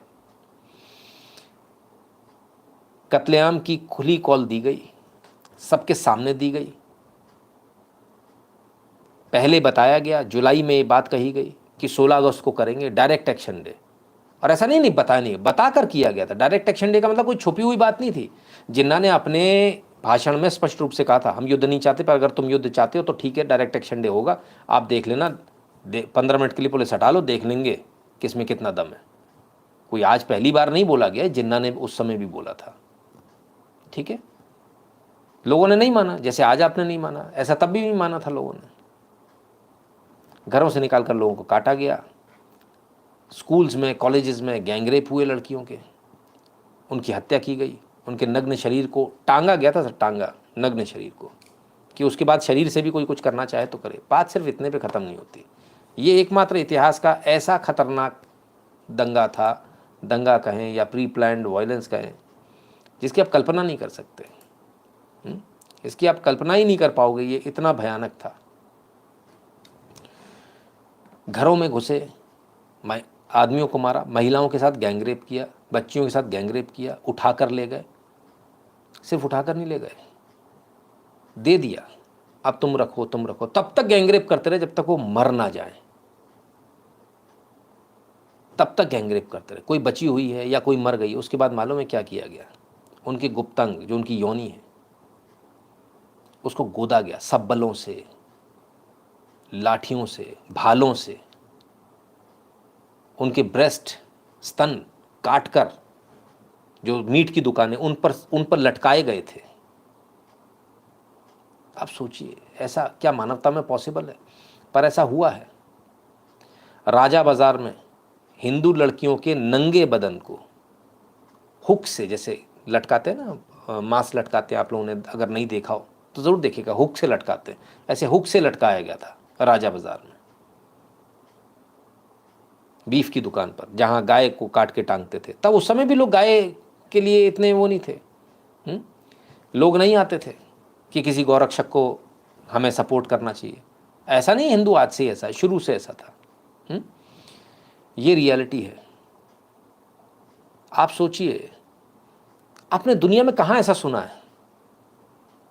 [SPEAKER 1] कत्लेआम की खुली कॉल दी गई, सबके सामने दी गई। पहले बताया गया, जुलाई में ये बात कही गई कि 16 अगस्त को करेंगे डायरेक्ट एक्शन डे। और ऐसा नहीं बताया, नहीं बताकर किया गया था। डायरेक्ट एक्शन डे का मतलब कोई छुपी हुई बात नहीं थी। जिन्ना ने अपने भाषण में स्पष्ट रूप से कहा था, हम युद्ध नहीं चाहते, पर अगर तुम युद्ध चाहते हो तो ठीक है, डायरेक्ट एक्शन डे होगा, आप देख लेना, 15 मिनट के लिए पुलिस हटा लो, देख लेंगे किसमें कितना दम है। कोई आज पहली बार नहीं बोला गया, जिन्ना ने उस समय भी बोला था। ठीक है, लोगों ने नहीं माना, जैसे आज आपने नहीं माना, ऐसा तब भी नहीं माना था लोगों ने। घरों से निकालकर लोगों को काटा गया, स्कूल्स में, कॉलेजेस में गैंगरेप हुए लड़कियों के, उनकी हत्या की गई, उनके नग्न शरीर को टांगा गया था, टांगा नग्न शरीर को, कि उसके बाद शरीर से भी कोई कुछ करना चाहे तो करे। बात सिर्फ इतने पे ख़त्म नहीं होती। ये एकमात्र इतिहास का ऐसा खतरनाक दंगा था, दंगा कहें या प्री प्लान्ड वायलेंस कहें, जिसकी आप कल्पना नहीं कर सकते। इसकी आप कल्पना ही नहीं कर पाओगे, ये इतना भयानक था। घरों में घुसे, आदमियों को मारा, महिलाओं के साथ गैंगरेप किया, बच्चियों के साथ गैंगरेप किया, उठाकर ले गए। सिर्फ उठाकर नहीं ले गए, दे दिया, अब तुम रखो, तुम रखो। तब तक गैंगरेप करते रहे जब तक वो मर ना जाए, तब तक गैंगरेप करते रहे। कोई बची हुई है या कोई मर गई, उसके बाद मालूम है क्या किया गया? उनके गुप्तांग, जो उनकी योनि है, उसको गोदा गया सबलों से, लाठियों से, भालों से। उनके ब्रेस्ट, स्तन काटकर, जो मीट की दुकानें, उन पर लटकाए गए थे। आप सोचिए, ऐसा क्या मानवता में पॉसिबल है? पर ऐसा हुआ है। राजा बाजार में हिंदू लड़कियों के नंगे बदन को हुक से, जैसे लटकाते हैं ना, मांस लटकाते हैं, आप लोगों ने अगर नहीं देखा हो तो ज़रूर देखिएगा, हुक से लटकाते हैं, ऐसे हुक से लटकाया गया था राजा बाजार में, बीफ की दुकान पर, जहाँ गाय को काट के टांगते थे। तब उस समय भी लोग गाय के लिए इतने वो नहीं थे, लोग नहीं आते थे कि किसी गौरक्षक को हमें सपोर्ट करना चाहिए। ऐसा नहीं, हिंदू आज से ऐसा है, शुरू से ऐसा था। ये रियलिटी है। आप सोचिए, आपने दुनिया में कहाँ ऐसा सुना है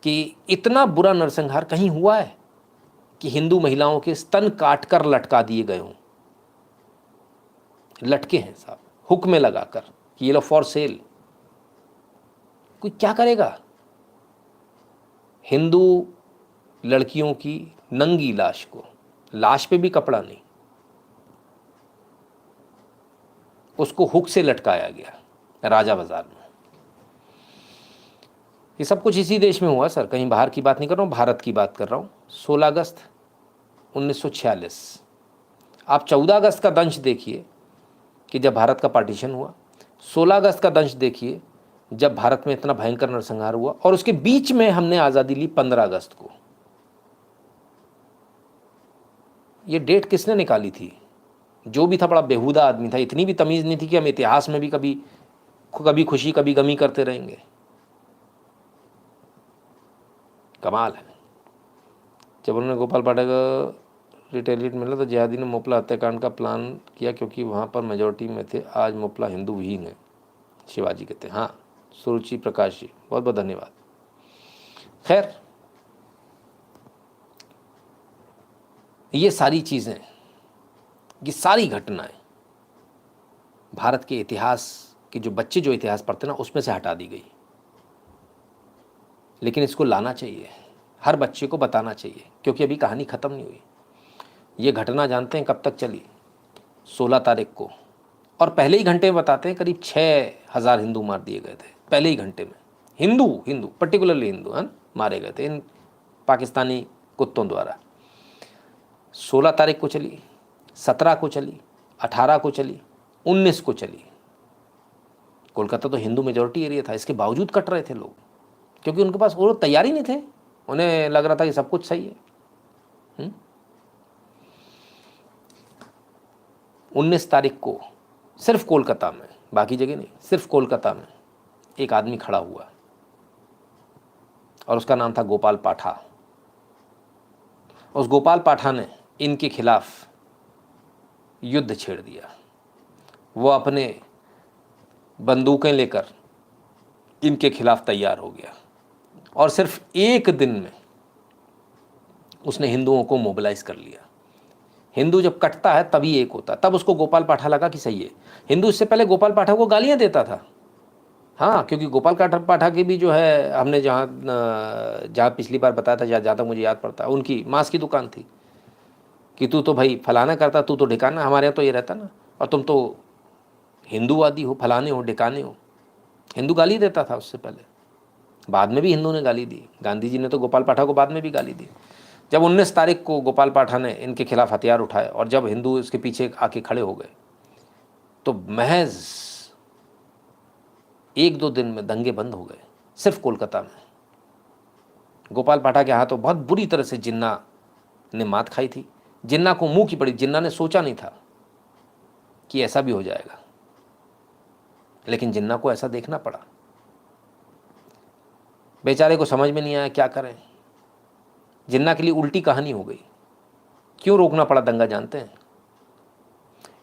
[SPEAKER 1] कि इतना बुरा नरसंहार कहीं हुआ है कि हिंदू महिलाओं के स्तन काट कर लटका दिए गए हों? लटके हैं साहब, हुक में लगाकर कि ये लो फॉर सेल। कोई क्या करेगा? हिंदू लड़कियों की नंगी लाश को, लाश पे भी कपड़ा नहीं, उसको हुक से लटकाया गया राजा बाजार में। ये सब कुछ इसी देश में हुआ सर, कहीं बाहर की बात नहीं कर रहा हूँ, भारत की बात कर रहा हूँ। 16 अगस्त 1946, आप 14 अगस्त का दंश देखिए कि जब भारत का पार्टीशन हुआ, 16 अगस्त का दंश देखिए जब भारत में इतना भयंकर नरसंहार हुआ, और उसके बीच में हमने आज़ादी ली 15 अगस्त को। ये डेट किसने निकाली थी? जो भी था बड़ा बेहुदा आदमी था, इतनी भी तमीज़ नहीं थी कि हम इतिहास में भी कभी खुशी कभी गमी करते रहेंगे। कमाल है। जब उन्होंने गोपाल पाठक रिटेलिएट मिला तो जिहादी ने मोपला हत्याकांड का प्लान किया क्योंकि वहाँ पर मेजोरिटी में थे। आज मोपला हिंदू विहीन है, शिवाजी कहते हैं। हाँ, सुरुचि प्रकाश जी, बहुत बहुत धन्यवाद। खैर, ये सारी चीज़ें, ये सारी घटनाएं भारत के इतिहास के जो बच्चे जो इतिहास पढ़ते ना उसमें से हटा दी गई। लेकिन इसको लाना चाहिए, हर बच्चे को बताना चाहिए, क्योंकि अभी कहानी ख़त्म नहीं हुई। ये घटना जानते हैं कब तक चली? 16 तारीख को, और पहले ही घंटे में बताते हैं करीब 6,000 हिंदू मार दिए गए थे। पहले ही घंटे में हिंदू पर्टिकुलरली हिंदू हैं मारे गए थे इन पाकिस्तानी कुत्तों द्वारा। 16 तारीख को चली, 17 को चली, 18 को चली, 19 को चली। कोलकाता तो हिंदू मेजॉरिटी एरिया था, इसके बावजूद कट रहे थे लोग, क्योंकि उनके पास वो तैयार ही नहीं थे। उन्हें लग रहा था कि सब कुछ सही है। 19 तारीख को सिर्फ कोलकाता में, बाकी जगह नहीं, सिर्फ कोलकाता में एक आदमी खड़ा हुआ और उसका नाम था गोपाल पाठा। उस गोपाल पाठा ने इनके खिलाफ युद्ध छेड़ दिया। वो अपने बंदूकें लेकर इनके खिलाफ तैयार हो गया और सिर्फ एक दिन में उसने हिंदुओं को मोबिलाइज कर लिया। हिंदू जब कटता है तभी एक होता है। तब उसको गोपाल पाठा लगा कि सही है। हिंदू इससे पहले गोपाल पाठा को गालियां देता था। हाँ, क्योंकि गोपाल पाठा की भी जो है, हमने जहाँ पिछली बार बताया था, जहाँ तक मुझे याद पड़ता है, उनकी मांस की दुकान थी कि तू तो भाई फलाना करता, तू तो ढिकाना, हमारे यहाँ तो ये रहता ना, और तुम तो हिंदूवादी हो, फलाने हो, ढिकाने हो। हिंदू गाली देता था उससे पहले। बाद में भी हिंदू ने गाली दी, गांधी जी ने तो गोपाल पाठा को बाद में भी गाली दी। जब 19 तारीख को गोपाल पाठा ने इनके खिलाफ हथियार उठाए और जब हिंदू इसके पीछे आके खड़े हो गए तो महज 1-2 दिन में दंगे बंद हो गए, सिर्फ कोलकाता में। गोपाल पाठा के हाथों बहुत बुरी तरह से जिन्ना ने मात खाई थी। जिन्ना को मुंह की पड़ी। जिन्ना ने सोचा नहीं था कि ऐसा भी हो जाएगा, लेकिन जिन्ना को ऐसा देखना पड़ा। बेचारे को समझ में नहीं आया क्या करें। जिन्ना के लिए उल्टी कहानी हो गई। क्यों रोकना पड़ा दंगा जानते हैं?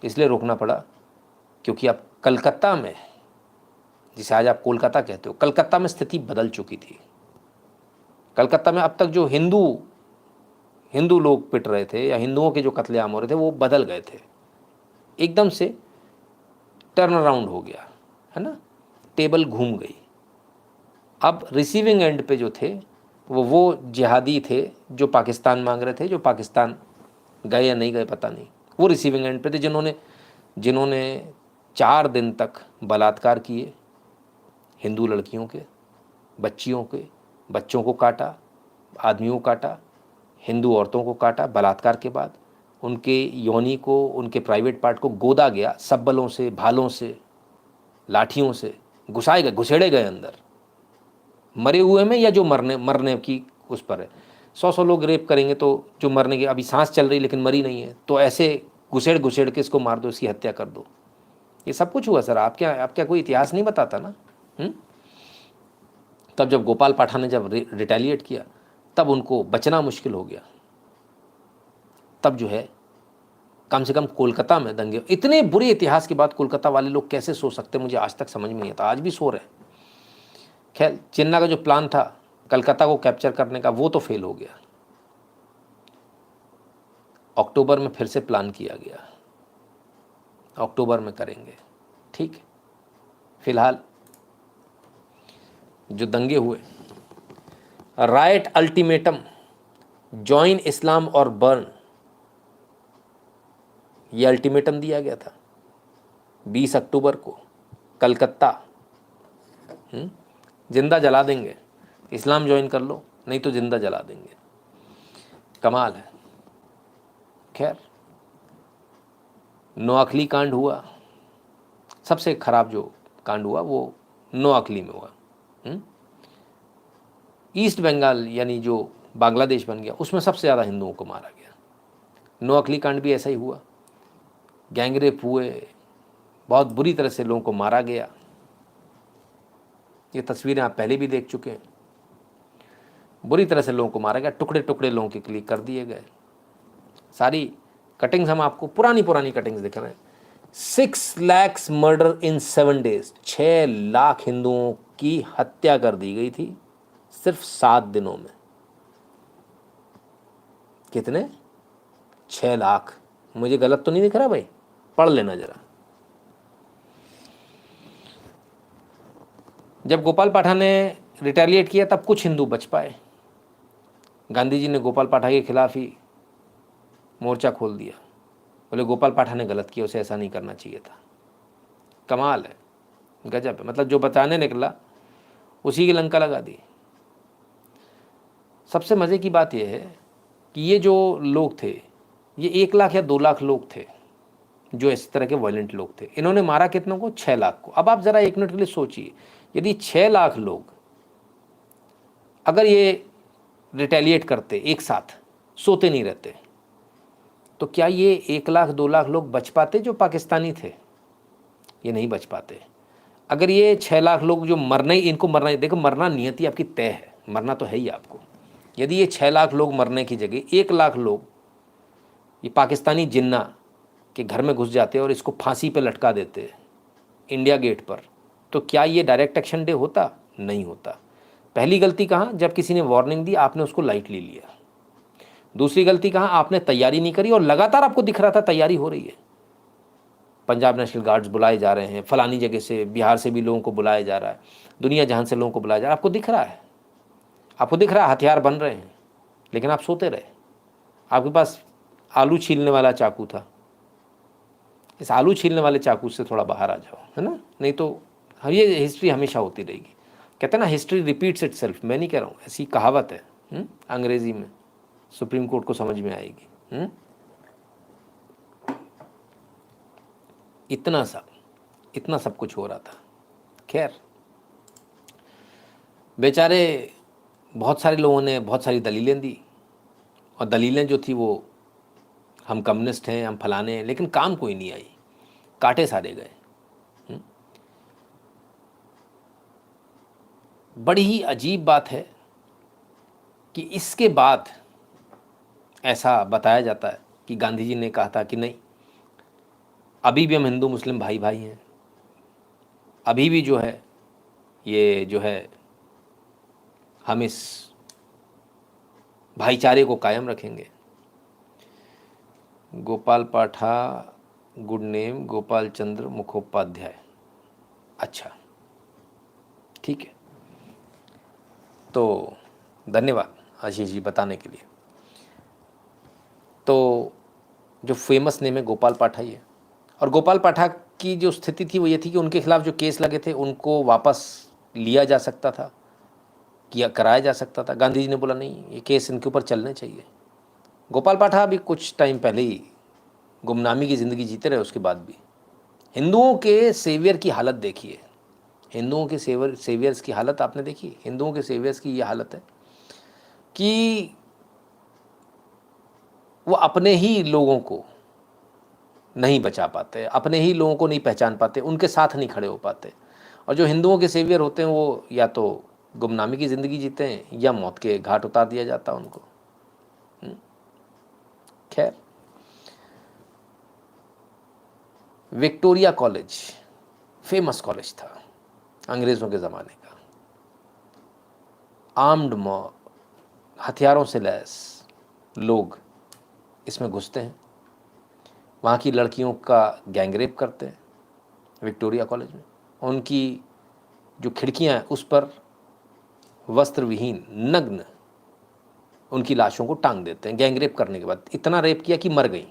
[SPEAKER 1] इसलिए रोकना पड़ा क्योंकि अब कलकत्ता में, जिसे आज आप कोलकाता कहते हो, कलकत्ता में स्थिति बदल चुकी थी। कलकत्ता में अब तक जो हिंदू लोग पिट रहे थे या हिंदुओं के जो कत्लेआम हो रहे थे वो बदल गए थे। एकदम से टर्न अराउंड हो गया है ना, टेबल घूम गई। अब रिसीविंग एंड पे जो थे वो जिहादी थे जो पाकिस्तान मांग रहे थे, जो पाकिस्तान गए या नहीं गए पता नहीं, वो रिसीविंग एंड पे थे जिन्होंने 4 दिन तक बलात्कार किए हिंदू लड़कियों के, बच्चियों के, बच्चों को काटा, आदमियों को काटा, हिंदू औरतों को काटा। बलात्कार के बाद उनके योनि को, उनके प्राइवेट पार्ट को गोदा गया, सब्बलों से, भालों से, लाठियों से घुसेड़े गए अंदर, मरे हुए में या जो मरने की उस पर है। 100 लोग रेप करेंगे तो जो मरने की अभी सांस चल रही लेकिन मरी नहीं है, तो ऐसे घुसेड़ के इसको मार दो, इसकी हत्या कर दो। ये सब कुछ हुआ सर। आप क्या कोई इतिहास नहीं बताता ना? तब जब गोपाल पाठा ने जब रिटेलिएट किया तब उनको बचना मुश्किल हो गया। तब जो है कम से कम कोलकाता में दंगे। इतने बुरे इतिहास के बाद कोलकाता वाले लोग कैसे सो सकते, मुझे आज तक समझ में नहीं आता। आज भी सो रहे हैं। खैर, जिन्ना का जो प्लान था कलकत्ता को कैप्चर करने का वो तो फेल हो गया। अक्टूबर में फिर से प्लान किया गया, अक्टूबर में करेंगे। ठीक है, फिलहाल जो दंगे हुए, राइट अल्टीमेटम, जॉइन इस्लाम और बर्न, ये अल्टीमेटम दिया गया था 20 अक्टूबर को कलकत्ता। जिंदा जला देंगे, इस्लाम ज्वाइन कर लो, नहीं तो जिंदा जला देंगे। कमाल है। खैर, नोआखली कांड हुआ, सबसे खराब जो कांड हुआ वो नोआखली में हुआ। ईस्ट बंगाल यानी जो बांग्लादेश बन गया, उसमें सबसे ज़्यादा हिंदुओं को मारा गया। नोआखली कांड भी ऐसा ही हुआ, गैंगरेप हुए, बहुत बुरी तरह से लोगों को मारा गया। ये तस्वीरें आप पहले भी देख चुके हैं। बुरी तरह से लोगों को मारा गया, टुकड़े टुकड़े लोगों के लिए कर दिए गए। सारी कटिंग्स हम आपको पुरानी कटिंग्स दिखा रहे हैं। 6 लाख मर्डर इन 7 days, 6 लाख हिंदुओं की हत्या कर दी गई थी सिर्फ 7 दिनों में। कितने? 6 लाख। मुझे गलत तो नहीं दिख रहा भाई? पढ़ लेना जरा। जब गोपाल पाठा ने रिटेलिएट किया तब कुछ हिंदू बच पाए। गांधी जी ने गोपाल पाठा के खिलाफ ही मोर्चा खोल दिया। बोले गोपाल पाठा ने गलत किया, उसे ऐसा नहीं करना चाहिए था। कमाल है, गजब है। मतलब जो बताने निकला उसी की लंका लगा दी। सबसे मज़े की बात यह है कि ये जो लोग थे, ये 1 लाख या 2 लाख लोग थे जो इस तरह के वायलेंट लोग थे। इन्होंने मारा कितनों को? 6 लाख को। अब आप ज़रा 1 मिनट के लिए सोचिए, यदि 6 लाख लोग अगर ये रिटेलिएट करते एक साथ, सोते नहीं रहते, तो क्या ये 1 लाख 2 लाख लोग बच पाते जो पाकिस्तानी थे? ये नहीं बच पाते। अगर ये 6 लाख लोग जो मरना ही, इनको मरना ही, देखो मरना नियति आपकी तय है, मरना तो है ही आपको। यदि ये 6 लाख लोग मरने की जगह 1 लाख लोग ये पाकिस्तानी जिन्ना के घर में घुस जाते और इसको फांसी पे लटका देते इंडिया गेट पर, तो क्या ये डायरेक्ट एक्शन डे होता? नहीं होता। पहली गलती कहाँ? जब किसी ने वार्निंग दी आपने उसको लाइटली लिया। दूसरी गलती कहाँ? आपने तैयारी नहीं करी और लगातार आपको दिख रहा था तैयारी हो रही है। पंजाब नेशनल गार्ड्स बुलाए जा रहे हैं, फलानी जगह से, बिहार से भी लोगों को बुलाया जा रहा है, दुनिया जहां से लोगों को बुलाया जा रहा है, आपको दिख रहा है, आपको दिख रहा है हथियार बन रहे हैं, लेकिन आप सोते रहे। आपके पास आलू छीलने वाला चाकू था, इस आलू छीलने वाले चाकू से थोड़ा बाहर आ जाओ, है ना? नहीं तो ये हिस्ट्री हमेशा होती रहेगी। कहते हैं ना, हिस्ट्री रिपीट्स इटसेल्फ। मैं नहीं कह रहा हूँ, ऐसी कहावत है अंग्रेजी में, सुप्रीम कोर्ट को समझ में आएगी। इतना सब कुछ हो रहा था। खैर, बेचारे बहुत सारे लोगों ने बहुत सारी दलीलें दी, और दलीलें जो थी वो हम कम्युनिस्ट हैं, हम फलाने हैं, लेकिन काम कोई नहीं आई, काटे सारे गए। बड़ी ही अजीब बात है कि इसके बाद ऐसा बताया जाता है कि गांधी जी ने कहा था कि नहीं, अभी भी हम हिंदू मुस्लिम भाई भाई हैं, अभी भी जो है ये जो है हम इस भाईचारे को कायम रखेंगे। गोपाल पाठा, गुड नेम गोपाल चंद्र मुखोपाध्याय। अच्छा, ठीक है, तो धन्यवाद आशीष जी बताने के लिए। तो जो फेमस नेम है गोपाल पाठा ही है, और गोपाल पाठा की जो स्थिति थी वो ये थी कि उनके खिलाफ जो केस लगे थे उनको वापस लिया जा सकता था, किया कराया जा सकता था। गांधी जी ने बोला नहीं, ये केस इनके ऊपर चलने चाहिए। गोपाल पाठा अभी कुछ टाइम पहले ही गुमनामी की ज़िंदगी जीते रहे, उसके बाद भी हिंदुओं के सेवियर की हालत देखिए, हिंदुओं के सेवियर्स की हालत आपने देखी? हिंदुओं के सेवियर्स की ये हालत है कि वो अपने ही लोगों को नहीं बचा पाते, अपने ही लोगों को नहीं पहचान पाते, उनके साथ नहीं खड़े हो पाते। और जो हिंदुओं के सेवियर होते हैं वो या तो गुमनामी की ज़िंदगी जीते हैं या मौत के घाट उतार दिया जाता है उनको। खैर, विक्टोरिया कॉलेज फेमस कॉलेज था अंग्रेज़ों के ज़माने का। आर्म्ड मॉब, हथियारों से लैस लोग इसमें घुसते हैं, वहाँ की लड़कियों का गैंगरेप करते हैं विक्टोरिया कॉलेज में। उनकी जो खिड़कियाँ हैं उस पर वस्त्र विहीन नग्न उनकी लाशों को टांग देते हैं गैंगरेप करने के बाद। इतना रेप किया कि मर गई,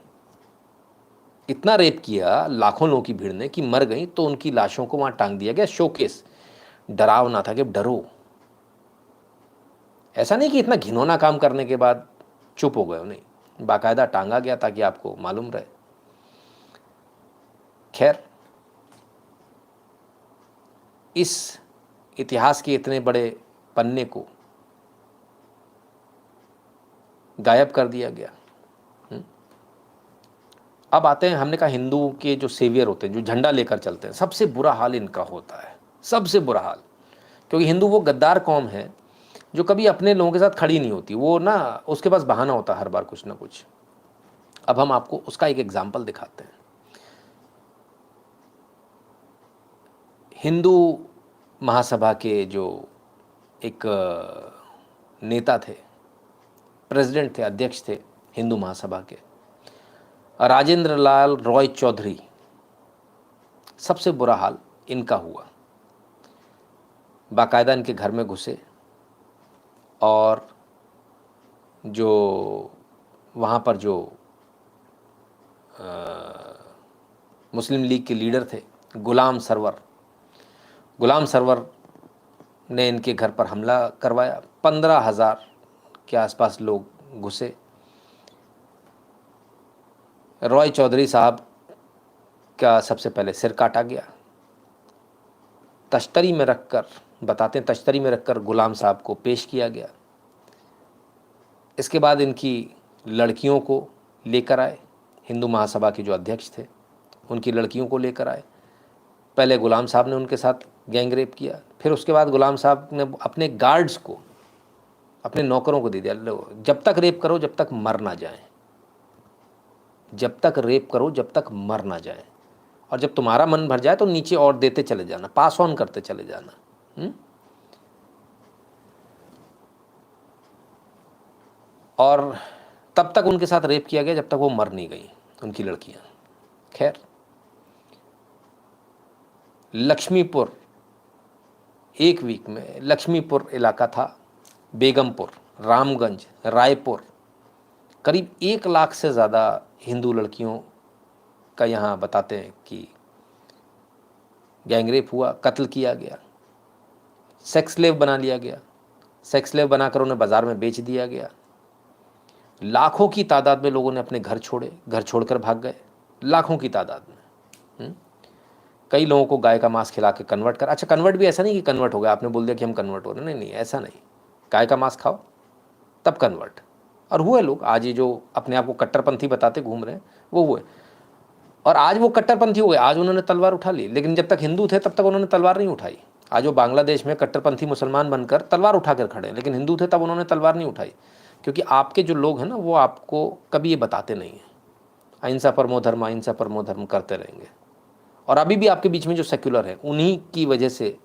[SPEAKER 1] इतना रेप किया लाखों लोगों की भीड़ ने कि मर गई, तो उनकी लाशों को वहाँ टांग दिया गया शोकेस। डरावना था कि डरो, ऐसा नहीं कि इतना घिनौना काम करने के बाद चुप हो गए, नहीं, बाकायदा टांगा गया ताकि आपको मालूम रहे। खैर, इस इतिहास के इतने बड़े पन्ने को गायब कर दिया गया। अब आते हैं, हमने कहा हिंदुओं के जो सेवियर होते हैं, जो झंडा लेकर चलते हैं, सबसे बुरा हाल इनका होता है, सबसे बुरा हाल। क्योंकि हिंदू वो गद्दार कौम है जो कभी अपने लोगों के साथ खड़ी नहीं होती, वो ना उसके पास बहाना होता है हर बार कुछ ना कुछ। अब हम आपको उसका एक एग्जाम्पल दिखाते हैं। हिंदू महासभा के जो एक नेता थे, प्रेसिडेंट थे, अध्यक्ष थे हिंदू महासभा के, राजेंद्र लाल रॉय चौधरी, सबसे बुरा हाल इनका हुआ। बाकायदा इनके घर में घुसे और जो वहाँ पर जो मुस्लिम लीग के लीडर थे गुलाम सरवर ने इनके घर पर हमला करवाया। 15,000 के आसपास लोग घुसे। रॉय चौधरी साहब का सबसे पहले सिर काटा गया। तश्तरी में रखकर, बताते हैं, तश्तरी में रखकर गुलाम साहब को पेश किया गया। इसके बाद इनकी लड़कियों को लेकर आए, हिंदू महासभा के जो अध्यक्ष थे उनकी लड़कियों को लेकर आए। पहले गुलाम साहब ने उनके साथ गैंग रेप किया, फिर उसके बाद गुलाम साहब ने अपने गार्ड्स को, अपने नौकरों को दे दिया, लो जब तक रेप करो जब तक मर ना जाए, जब तक रेप करो जब तक मर ना जाए, और जब तुम्हारा मन भर जाए तो नीचे और देते चले जाना, पास ऑन करते चले जाना। और तब तक उनके साथ रेप किया गया जब तक वो मर नहीं गई उनकी लड़कियां। खैर, लक्ष्मीपुर, एक वीक में लक्ष्मीपुर इलाका था, बेगमपुर, रामगंज, रायपुर, करीब 1 लाख से ज़्यादा हिंदू लड़कियों का यहाँ बताते हैं कि गैंगरेप हुआ, कत्ल किया गया, सेक्स स्लेव बना लिया गया, सेक्स स्लेव बनाकर उन्हें बाज़ार में बेच दिया गया। लाखों की तादाद में लोगों ने अपने घर छोड़े, घर छोड़कर भाग गए, लाखों की तादाद में। कई लोगों को गाय का मांस खिला के कन्वर्ट कर, अच्छा कन्वर्ट भी ऐसा नहीं कि कन्वर्ट हो गया, आपने बोल दिया कि हम कन्वर्ट हो रहे, नहीं नहीं, ऐसा नहीं। गाय का मांस खाओ तब कन्वर्ट, और हुए लोग। आज ये जो अपने आप को कट्टरपंथी बताते घूम रहे हैं वो हुए, और आज वो कट्टरपंथी हुए, आज उन्होंने तलवार उठा ली। लेकिन जब तक हिंदू थे तब तक उन्होंने तलवार नहीं उठाई। आज वो बांग्लादेश में कट्टरपंथी मुसलमान बनकर तलवार उठा कर खड़े हैं, लेकिन हिंदू थे तब उन्होंने तलवार नहीं उठाई। क्योंकि आपके जो लोग हैं ना, वो आपको कभी ये बताते नहीं हैं, अहिंसा परमो धर्म, अहिंसा परमो धर्म करते रहेंगे। और अभी भी आपके बीच में जो सेक्युलर है, उन्हीं की वजह से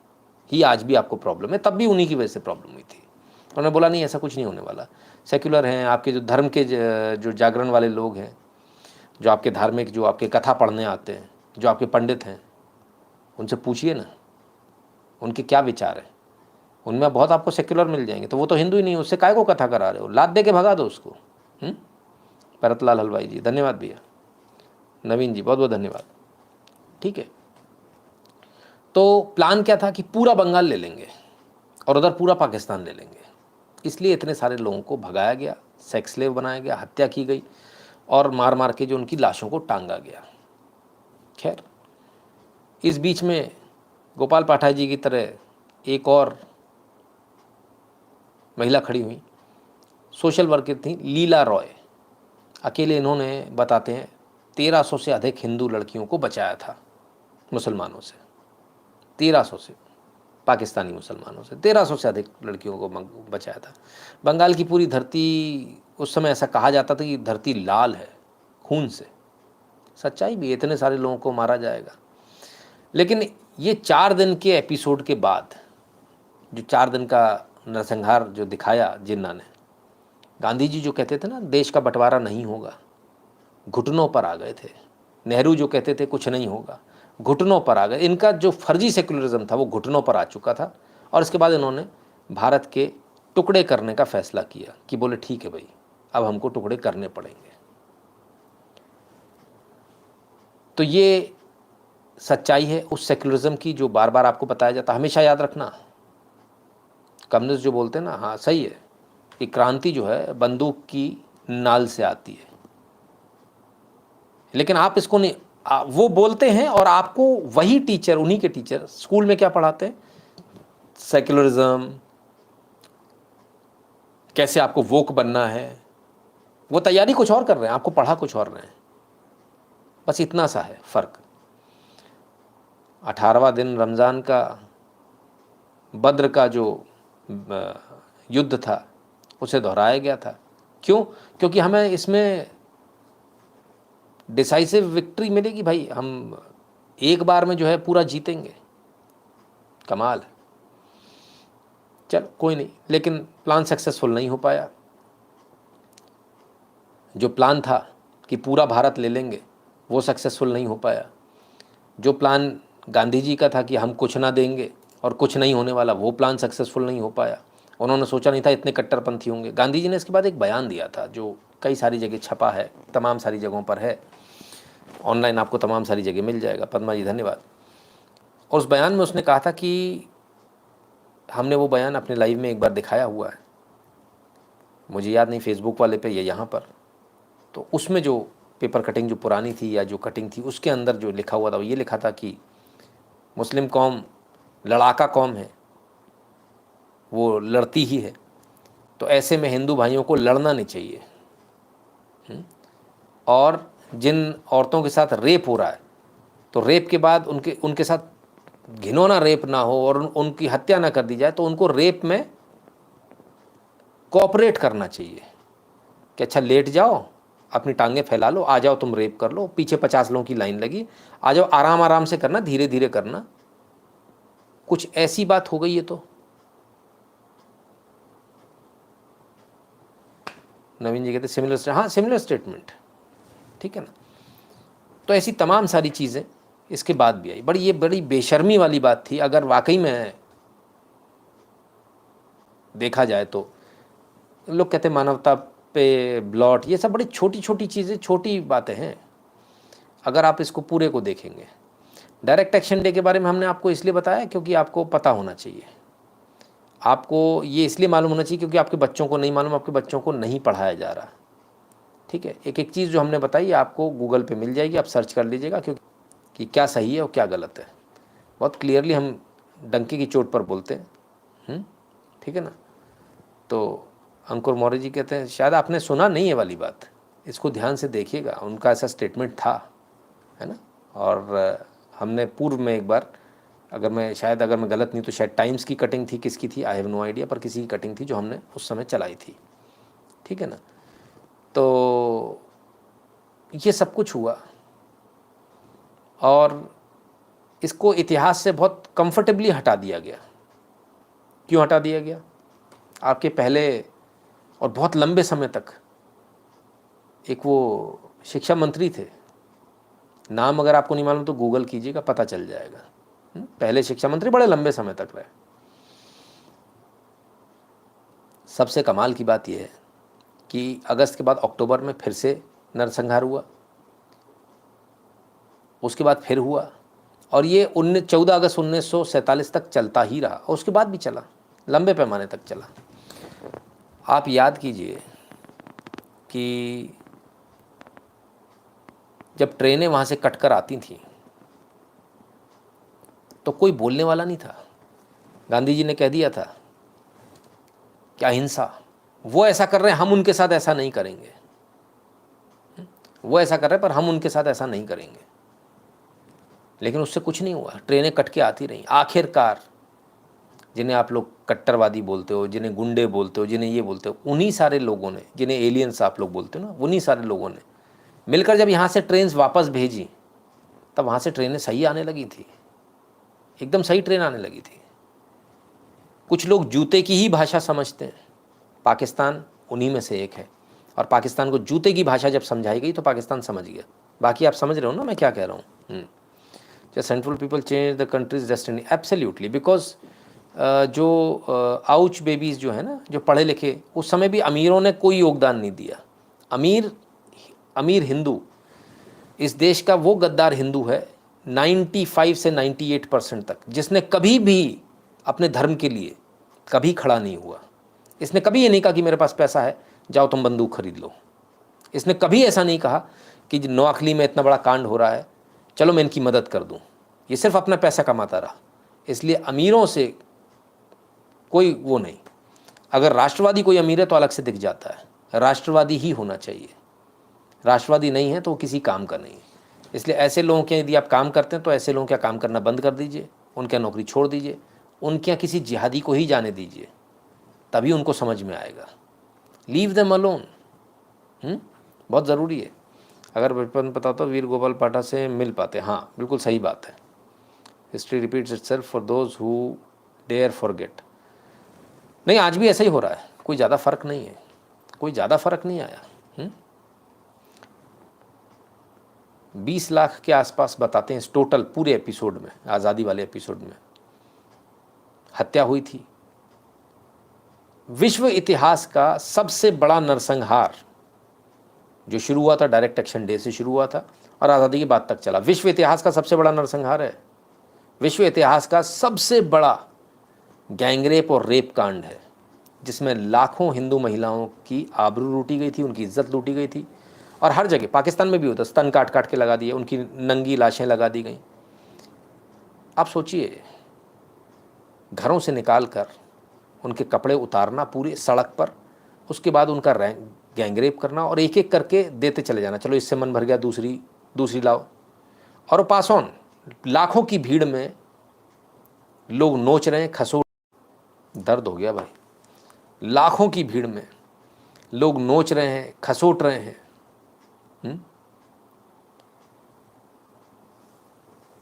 [SPEAKER 1] ही आज भी आपको प्रॉब्लम है, तब भी उन्हीं की वजह से प्रॉब्लम हुई थी। उन्होंने बोला नहीं ऐसा कुछ नहीं होने वाला। सेक्युलर हैं, आपके जो धर्म के जो जागरण वाले लोग हैं, जो आपके धार्मिक, जो आपके कथा पढ़ने आते हैं, जो आपके पंडित हैं, उनसे पूछिए ना उनके क्या विचार हैं। उनमें बहुत आपको सेक्युलर मिल जाएंगे। तो वो तो हिंदू ही नहीं, उससे काय को कथा करा रहे हो, लाद दे के भगा दो उसको। भरतलाल हलवाई जी धन्यवाद भैया, नवीन जी बहुत बहुत धन्यवाद। ठीक है, तो प्लान क्या था कि पूरा बंगाल ले लेंगे और उधर पूरा पाकिस्तान ले लेंगे। इसलिए इतने सारे लोगों को भगाया गया, सेक्स स्लेव बनाया गया, हत्या की गई और मार मार के जो उनकी लाशों को टांगा गया। खैर, इस बीच में गोपाल पाठक जी की तरह एक और महिला खड़ी हुई, सोशल वर्कर थी लीला रॉय। अकेले इन्होंने, बताते हैं, 1300 से अधिक हिंदू लड़कियों को बचाया था मुसलमानों से। 1300 से, पाकिस्तानी मुसलमानों से 1300 से अधिक लड़कियों को बचाया था। बंगाल की पूरी धरती, उस समय ऐसा कहा जाता था कि धरती लाल है खून से। सच्चाई भी, इतने सारे लोगों को मारा जाएगा। लेकिन ये 4 दिन के एपिसोड के बाद, जो 4 दिन का नरसंहार जो दिखाया जिन्ना ने, गांधी जी जो कहते थे ना देश का बंटवारा नहीं होगा, घुटनों पर आ गए थे। नेहरू जो कहते थे कुछ नहीं होगा, घुटनों पर आ गए। इनका जो फर्जी सेकुलरिज्म था वो घुटनों पर आ चुका था। और इसके बाद इन्होंने भारत के टुकड़े करने का फैसला किया कि बोले ठीक है भाई, अब हमको टुकड़े करने पड़ेंगे। तो ये सच्चाई है उस सेकुलरिज्म की जो बार बार आपको बताया जाता है। हमेशा याद रखना, कम्युनिस्ट जो बोलते हैं ना, हाँ सही है कि क्रांति जो है बंदूक की नाल से आती है, लेकिन आप इसको नहीं, वो बोलते हैं और आपको वही टीचर, उन्हीं के टीचर स्कूल में क्या पढ़ाते हैं, सेक्युलरिज्म, कैसे आपको वोक बनना है। वो तैयारी कुछ और कर रहे हैं, आपको पढ़ा कुछ और रहे हैं। बस इतना सा है फ़र्क। 18वां दिन रमज़ान का, बद्र का जो युद्ध था उसे दोहराया गया था। क्यों? क्योंकि हमें इसमें डिसाइसिव विक्ट्री मिलेगी भाई, हम एक बार में जो है पूरा जीतेंगे। कमाल है। चल कोई नहीं, लेकिन प्लान सक्सेसफुल नहीं हो पाया। जो प्लान था कि पूरा भारत ले लेंगे वो सक्सेसफुल नहीं हो पाया। जो प्लान गांधी जी का था कि हम कुछ ना देंगे और कुछ नहीं होने वाला, वो प्लान सक्सेसफुल नहीं हो पाया। उन्होंने सोचा नहीं था इतने कट्टरपंथी होंगे। गांधी जी ने इसके बाद एक बयान दिया था जो कई सारी जगह छपा है, तमाम सारी जगहों पर है, ऑनलाइन आपको तमाम सारी जगह मिल जाएगा। पद्मा जी धन्यवाद। और उस बयान में उसने कहा था कि हमने वो बयान अपने लाइव में एक बार दिखाया हुआ है, मुझे याद नहीं फेसबुक वाले पे या यहाँ पर। तो उसमें जो पेपर कटिंग जो पुरानी थी या जो कटिंग थी उसके अंदर जो लिखा हुआ था वो ये लिखा था कि मुस्लिम कौम लड़ाका कौम है, वो लड़ती ही है, तो ऐसे में हिंदू भाइयों को लड़ना नहीं चाहिए। और जिन औरतों के साथ रेप हो रहा है तो रेप के बाद उनके साथ घिनौना रेप ना हो और उनकी हत्या ना कर दी जाए, तो उनको रेप में कोऑपरेट करना चाहिए कि अच्छा लेट जाओ, अपनी टांगें फैला लो, आ जाओ तुम रेप कर लो, पीछे 50 लोगों की लाइन लगी, आ जाओ, आराम आराम से करना, धीरे धीरे करना। कुछ ऐसी बात हो गई है। तो नवीन जी कहते सिमिलर, हाँ सिमिलर स्टेटमेंट, ठीक है ना। तो ऐसी तमाम सारी चीज़ें इसके बाद भी आई। ये बड़ी बेशर्मी वाली बात थी। अगर वाकई में देखा जाए तो लोग कहते मानवता पे ब्लॉट, ये सब बड़ी छोटी छोटी चीज़ें, छोटी बातें हैं। अगर आप इसको पूरे को देखेंगे, डायरेक्ट एक्शन डे के बारे में हमने आपको इसलिए बताया क्योंकि आपको पता होना चाहिए, आपको ये इसलिए मालूम होना चाहिए क्योंकि आपके बच्चों को नहीं मालूम, आपके बच्चों को नहीं पढ़ाया जा रहा। ठीक है, एक एक चीज़ जो हमने बताई आपको गूगल पे मिल जाएगी, आप सर्च कर लीजिएगा क्योंकि कि क्या सही है और क्या गलत है। बहुत क्लियरली हम डंके की चोट पर बोलते हैं। ठीक है ना। तो अंकुर मौर्य जी कहते हैं शायद आपने सुना नहीं है वाली बात, इसको ध्यान से देखिएगा, उनका ऐसा स्टेटमेंट था, है ना। और हमने पूर्व में एक बार, अगर मैं गलत नहीं तो शायद टाइम्स की कटिंग थी, किसकी थी आई हैव नो आइडिया, पर किसी की कटिंग थी जो हमने उस समय चलाई थी। ठीक है ना। तो ये सब कुछ हुआ और इसको इतिहास से बहुत कंफर्टेबली हटा दिया गया। क्यों हटा दिया गया? आपके पहले और बहुत लंबे समय तक एक वो शिक्षा मंत्री थे, नाम अगर आपको नहीं मालूम तो गूगल कीजिएगा, पता चल जाएगा। पहले शिक्षा मंत्री बड़े लंबे समय तक रहे। सबसे कमाल की बात यह है कि अगस्त के बाद अक्टूबर में फिर से नरसंहार हुआ, उसके बाद फिर हुआ, और ये 14 अगस्त 1947 तक चलता ही रहा, और उसके बाद भी चला, लंबे पैमाने तक चला। आप याद कीजिए कि जब ट्रेनें वहाँ से कटकर आती थीं तो कोई बोलने वाला नहीं था। गांधी जी ने कह दिया था कि अहिंसा, वो ऐसा कर रहे हैं हम उनके साथ ऐसा नहीं करेंगे, वो ऐसा कर रहे हैं पर हम उनके साथ ऐसा नहीं करेंगे। लेकिन उससे कुछ नहीं हुआ, ट्रेनें कट के आती रहीं। आखिरकार जिन्हें आप लोग कट्टरवादी बोलते हो, जिन्हें गुंडे बोलते हो, जिन्हें ये बोलते हो, उन्हीं सारे लोगों ने, जिन्हें एलियंस आप लोग बोलते हो ना, उन्हीं सारे लोगों ने मिलकर जब यहाँ से ट्रेन वापस भेजी तब वहाँ से ट्रेनें सही आने लगी थी, एकदम सही ट्रेन आने लगी थी। कुछ लोग जूते की ही भाषा समझते हैं, पाकिस्तान उन्हीं में से एक है, और पाकिस्तान को जूते की भाषा जब समझाई गई तो पाकिस्तान समझ गया। बाकी आप समझ रहे हो ना मैं क्या कह रहा हूँ। जो central people change the countries destiny, absolutely, because जो आउच बेबीज़ जो है ना, जो पढ़े लिखे, उस समय भी अमीरों ने कोई योगदान नहीं दिया। अमीर हिंदू, इस देश का वो गद्दार हिंदू है 95 से 98% तक, जिसने कभी भी अपने धर्म के लिए कभी खड़ा नहीं हुआ। इसने कभी ये नहीं कहा कि मेरे पास पैसा है जाओ तुम बंदूक खरीद लो। इसने कभी ऐसा नहीं कहा कि नोआखली में इतना बड़ा कांड हो रहा है चलो मैं इनकी मदद कर दूं। ये सिर्फ अपना पैसा कमाता रहा। इसलिए अमीरों से कोई वो नहीं। अगर राष्ट्रवादी कोई अमीर है तो अलग से दिख जाता है, राष्ट्रवादी ही होना चाहिए। राष्ट्रवादी नहीं है तो वो किसी काम का नहीं है। इसलिए ऐसे लोगों के यदि आप काम करते हैं तो ऐसे लोगों का काम करना बंद कर दीजिए, उनकी नौकरी छोड़ दीजिए, उनके यहाँ किसी जिहादी को ही जाने दीजिए। तभी उनको समझ में आएगा। Leave them alone. बहुत ज़रूरी है। अगर बचपन पता तो वीर गोपाल पाठा से मिल पाते। हाँ बिल्कुल सही बात है। History repeats itself for those who dare forget. नहीं, आज भी ऐसा ही हो रहा है, कोई ज़्यादा फ़र्क नहीं है, कोई ज़्यादा फ़र्क नहीं आया। 20 लाख के आसपास बताते हैं इस टोटल पूरे एपिसोड में, आज़ादी वाले एपिसोड में हत्या हुई थी। विश्व इतिहास का सबसे बड़ा नरसंहार जो शुरू हुआ था डायरेक्ट एक्शन डे से शुरू हुआ था और आज़ादी के बाद तक चला। विश्व इतिहास का सबसे बड़ा नरसंहार है, विश्व इतिहास का सबसे बड़ा गैंगरेप और रेप कांड है, जिसमें लाखों हिंदू महिलाओं की आबरू लूटी गई थी, उनकी इज्जत लूटी गई थी। और हर जगह, पाकिस्तान में भी होता, स्तन काट काट के लगा दिए, उनकी नंगी लाशें लगा दी गई। आप सोचिए, घरों से निकाल कर उनके कपड़े उतारना पूरी सड़क पर, उसके बाद उनका गैंगरेप करना और एक एक करके देते चले जाना, चलो इससे मन भर गया दूसरी लाओ। और पास ऑन लाखों की भीड़ में लोग नोच रहे हैं, खसोट, दर्द हो गया भाई। लाखों की भीड़ में लोग नोच रहे हैं, खसोट रहे हैं।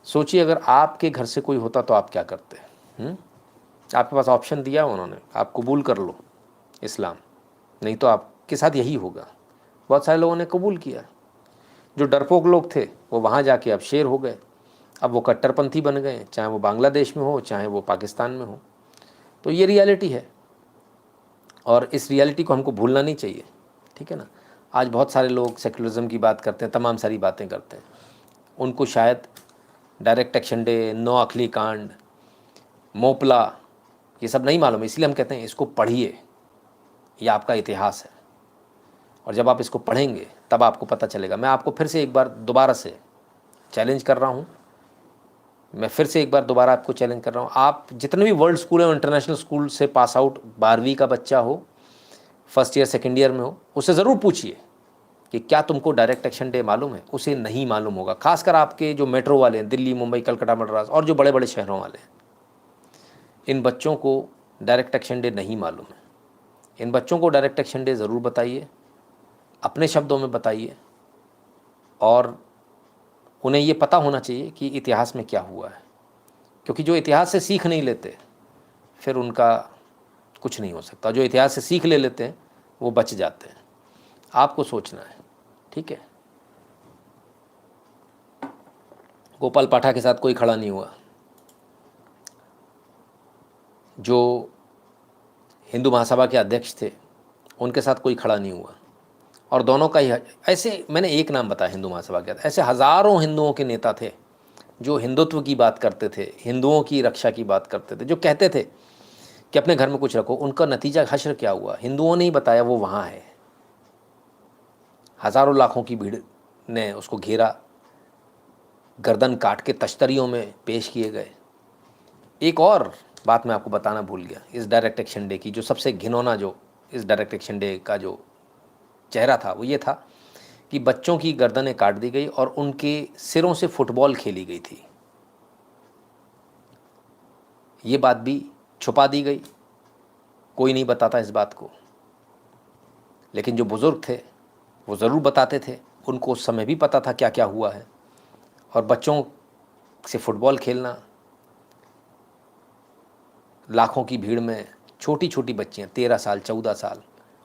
[SPEAKER 1] सोचिए अगर आपके घर से कोई होता तो आप क्या करते? आपके पास ऑप्शन दिया उन्होंने, आप कबूल कर लो इस्लाम, नहीं तो आपके साथ यही होगा। बहुत सारे लोगों ने कबूल किया। जो डरपोक लोग थे वो वहाँ जाके अब शेर हो गए, अब वो कट्टरपंथी बन गए, चाहे वो बांग्लादेश में हो चाहे वो पाकिस्तान में हो। तो ये रियलिटी है और इस रियलिटी को हमको भूलना नहीं चाहिए, ठीक है ना। आज बहुत सारे लोग सेकुलरिज्म की बात करते हैं, तमाम सारी बातें करते हैं, उनको शायद डायरेक्ट एक्शन डे, नौ अखली कांड, मोपला, ये सब नहीं मालूम है। इसलिए हम कहते हैं इसको पढ़िए, ये आपका इतिहास है और जब आप इसको पढ़ेंगे तब आपको पता चलेगा। मैं आपको फिर से एक बार दोबारा से चैलेंज कर रहा हूँ, मैं फिर से एक बार दोबारा आपको चैलेंज कर रहा हूँ। आप जितने भी वर्ल्ड स्कूल और इंटरनेशनल स्कूल से पास आउट 12वीं का बच्चा हो, फर्स्ट ईयर सेकेंड ईयर में हो, उससे ज़रूर पूछिए कि क्या तुमको डायरेक्ट एक्शन डे मालूम है। उसे नहीं मालूम होगा, खासकर आपके जो मेट्रो वाले हैं, दिल्ली, मुंबई, कलकत्ता, मद्रास और जो बड़े बड़े शहरों वाले हैं, इन बच्चों को डायरेक्ट एक्शन डे नहीं मालूम है। इन बच्चों को डायरेक्ट एक्शन डे ज़रूर बताइए, अपने शब्दों में बताइए, और उन्हें ये पता होना चाहिए कि इतिहास में क्या हुआ है। क्योंकि जो इतिहास से सीख नहीं लेते फिर उनका कुछ नहीं हो सकता। जो इतिहास से सीख ले लेते हैं वो बच जाते हैं। आपको सोचना है, ठीक है। गोपाल पाठा के साथ कोई खड़ा नहीं हुआ, जो हिंदू महासभा के अध्यक्ष थे उनके साथ कोई खड़ा नहीं हुआ, और दोनों का ही ऐसे, मैंने एक नाम बताया हिंदू महासभा के, ऐसे हज़ारों हिंदुओं के नेता थे जो हिंदुत्व की बात करते थे, हिंदुओं की रक्षा की बात करते थे, जो कहते थे कि अपने घर में कुछ रखो। उनका नतीजा हश्र क्या हुआ? हिंदुओं ने ही बताया वो वहाँ है। हज़ारों लाखों की भीड़ ने उसको घेरा, गर्दन काट के तश्तरियों में पेश किए गए। एक और बात मैं आपको बताना भूल गया इस डायरेक्ट एक्शन डे की, जो सबसे घिनौना, जो इस डायरेक्ट एक्शन डे का जो चेहरा था वो ये था कि बच्चों की गर्दनें काट दी गई और उनके सिरों से फुटबॉल खेली गई थी। ये बात भी छुपा दी गई, कोई नहीं बताता इस बात को, लेकिन जो बुज़ुर्ग थे वो ज़रूर बताते थे। उनको उस समय भी पता था क्या क्या हुआ है। और बच्चों से फुटबॉल खेलना, लाखों की भीड़ में छोटी छोटी बच्चियाँ 13 साल 14 साल,